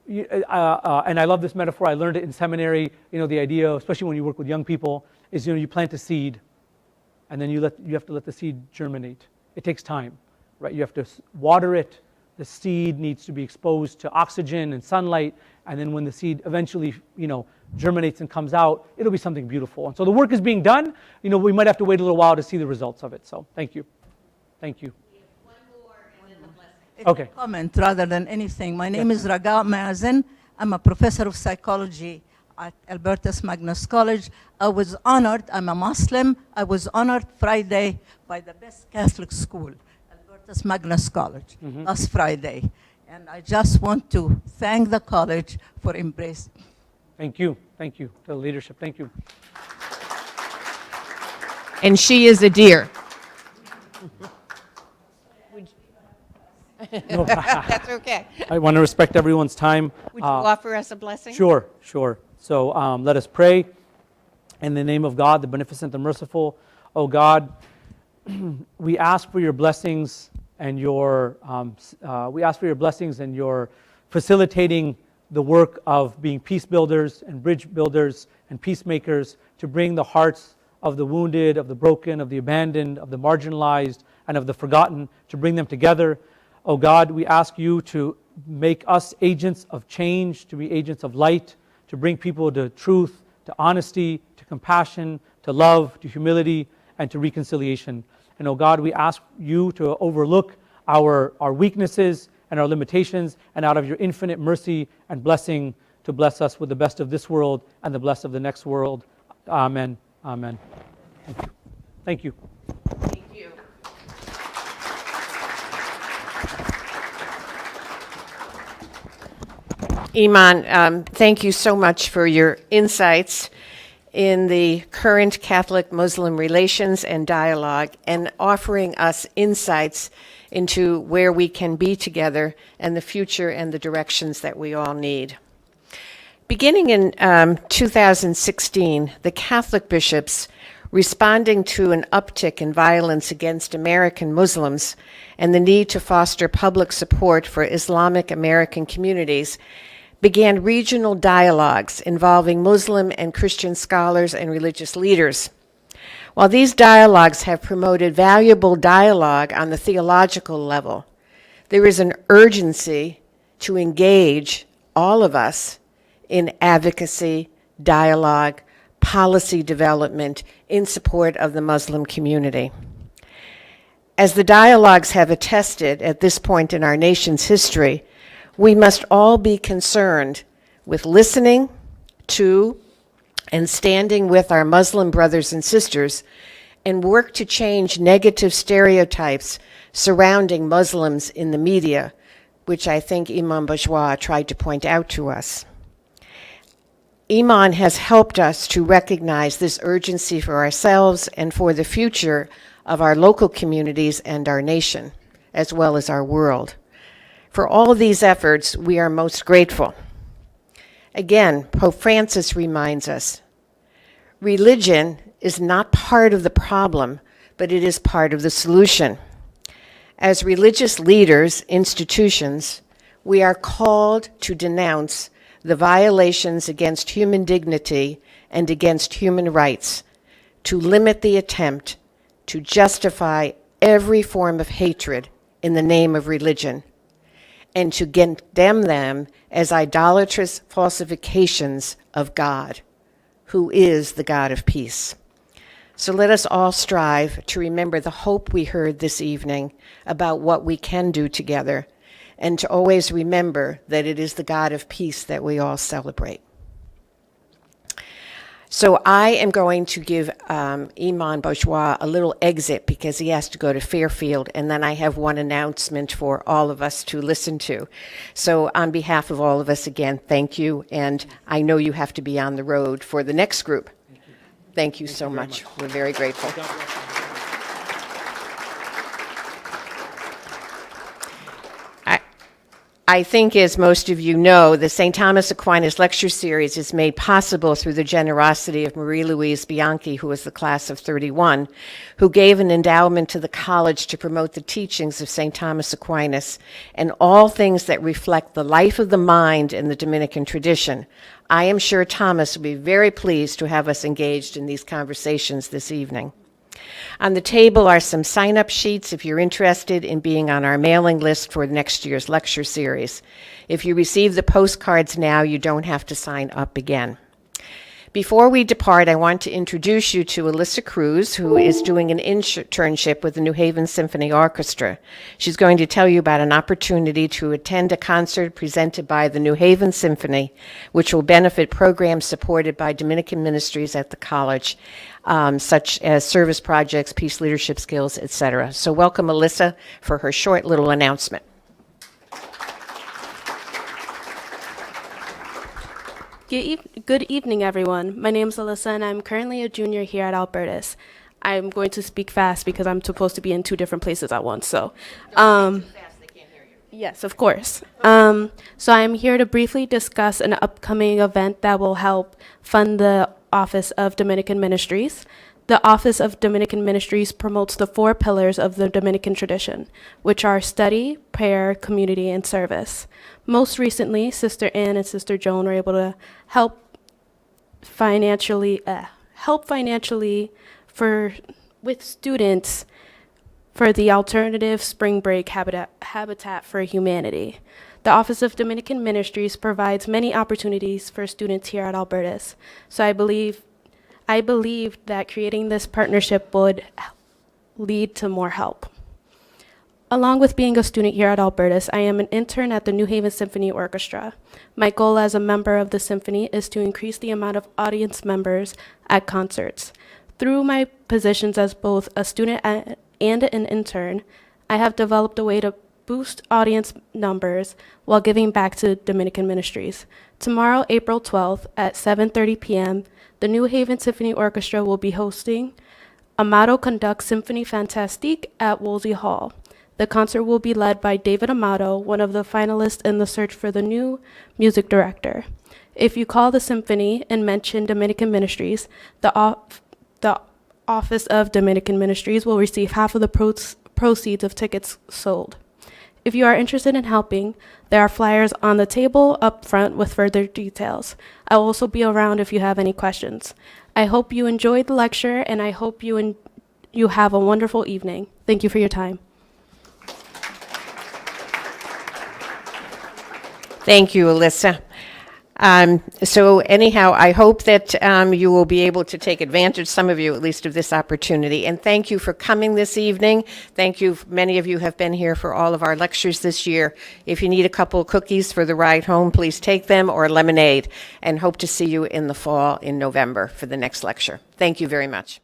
and I love this metaphor, I learned it in seminary, the idea, especially when you work with young people, is you plant a seed and then you have to let the seed germinate. It takes time, right? You have to water it. The seed needs to be exposed to oxygen and sunlight, and then when the seed eventually, germinates and comes out, it'll be something beautiful. And so the work is being done. We might have to wait a little while to see the results of it. So thank you. Thank you. One more and then the blessing. It's Okay. a comment rather than anything. My name is Raga Mazen. I'm a professor of psychology at Albertus Magnus College. I was honored, I'm a Muslim, I was honored Friday by the best Catholic school, Albertus Magnus College, last Friday. And I just want to thank the college for embracing. Thank you. Thank you to the leadership. Thank you. And she is a dear. No, That's okay. I want to respect everyone's time. Would you offer us a blessing? Sure. So let us pray. In the name of God, the beneficent, the merciful. Oh God, we ask for your blessings and your facilitating the work of being peace builders and bridge builders and peacemakers to bring the hearts of the wounded, of the broken, of the abandoned, of the marginalized, and of the forgotten, to bring them together. Oh God, we ask you to make us agents of change, to be agents of light, to bring people to truth, to honesty, to compassion, to love, to humility, and to reconciliation. And oh God, we ask you to overlook our weaknesses and our limitations, and out of your infinite mercy and blessing, to bless us with the best of this world and the best of the next world. Amen. Amen. Thank you. Thank you. Iman, thank you so much for your insights in the current Catholic-Muslim relations and dialogue, and offering us insights into where we can be together and the future and the directions that we all need. Beginning in 2016, the Catholic bishops, responding to an uptick in violence against American Muslims and the need to foster public support for Islamic American communities, began regional dialogues involving Muslim and Christian scholars and religious leaders. While these dialogues have promoted valuable dialogue on the theological level, there is an urgency to engage all of us in advocacy, dialogue, policy development in support of the Muslim community. As the dialogues have attested at this point in our nation's history, we must all be concerned with listening to and standing with our Muslim brothers and sisters and work to change negative stereotypes surrounding Muslims in the media, which I think Imam Bajwa tried to point out to us. Iman has helped us to recognize this urgency for ourselves and for the future of our local communities and our nation, as well as our world. For all of these efforts, we are most grateful. Again, Pope Francis reminds us, religion is not part of the problem, but it is part of the solution. As religious leaders, institutions, we are called to denounce the violations against human dignity and against human rights, to limit the attempt to justify every form of hatred in the name of religion, and to condemn them as idolatrous falsifications of God, who is the God of peace. So let us all strive to remember the hope we heard this evening about what we can do together, and to always remember that it is the God of peace that we all celebrate. So I am going to give Imam Bajwa a little exit because he has to go to Fairfield, and then I have one announcement for all of us to listen to. So on behalf of all of us, again, thank you, and I know you have to be on the road for the next group. Thank you so much. We're very grateful. I think, as most of you know, the St. Thomas Aquinas Lecture Series is made possible through the generosity of Marie-Louise Bianchi, who was the class of 31, who gave an endowment to the college to promote the teachings of St. Thomas Aquinas and all things that reflect the life of the mind in the Dominican tradition. I am sure Thomas will be very pleased to have us engaged in these conversations this evening. On the table are some sign-up sheets if you're interested in being on our mailing list for next year's lecture series. If you receive the postcards now, you don't have to sign up again. Before we depart, I want to introduce you to Alyssa Cruz, who is doing an internship with the New Haven Symphony Orchestra. She's going to tell you about an opportunity to attend a concert presented by the New Haven Symphony, which will benefit programs supported by Dominican ministries at the college, such as service projects, peace leadership skills, etc. So welcome Alyssa for her short little announcement. Good evening, everyone. My name is Alyssa, and I'm currently a junior here at Albertus. I'm going to speak fast because I'm supposed to be in 2 different places at once. So, yes, of course. So I'm here to briefly discuss an upcoming event that will help fund the Office of Dominican Ministries. The Office of Dominican Ministries promotes the 4 pillars of the Dominican tradition, which are study, prayer, community, and service. Most recently, Sister Ann and Sister Joan were able to help financially with students for the alternative spring break Habitat for Humanity. The Office of Dominican Ministries provides many opportunities for students here at Albertus. So I believe that creating this partnership would lead to more help. Along with being a student here at Albertus, I am an intern at the New Haven Symphony Orchestra. My goal as a member of the symphony is to increase the amount of audience members at concerts. Through my positions as both a student and an intern, I have developed a way to boost audience numbers while giving back to Dominican ministries. Tomorrow, April 12th at 7:30 p.m., the New Haven Symphony Orchestra will be hosting Amato Conducts Symphony Fantastique at Wolsey Hall. The concert will be led by David Amato, one of the finalists in the search for the new music director. If you call the symphony and mention Dominican Ministries, the Office of Dominican Ministries will receive half of the proceeds of tickets sold. If you are interested in helping, there are flyers on the table up front with further details. I will also be around if you have any questions. I hope you enjoyed the lecture, and I hope you have a wonderful evening. Thank you for your time. Thank you, Alyssa. So anyhow, I hope that you will be able to take advantage, some of you at least, of this opportunity. And thank you for coming this evening. Thank you. Many of you have been here for all of our lectures this year. If you need a couple of cookies for the ride home, please take them, or lemonade. And hope to see you in the fall in November for the next lecture. Thank you very much.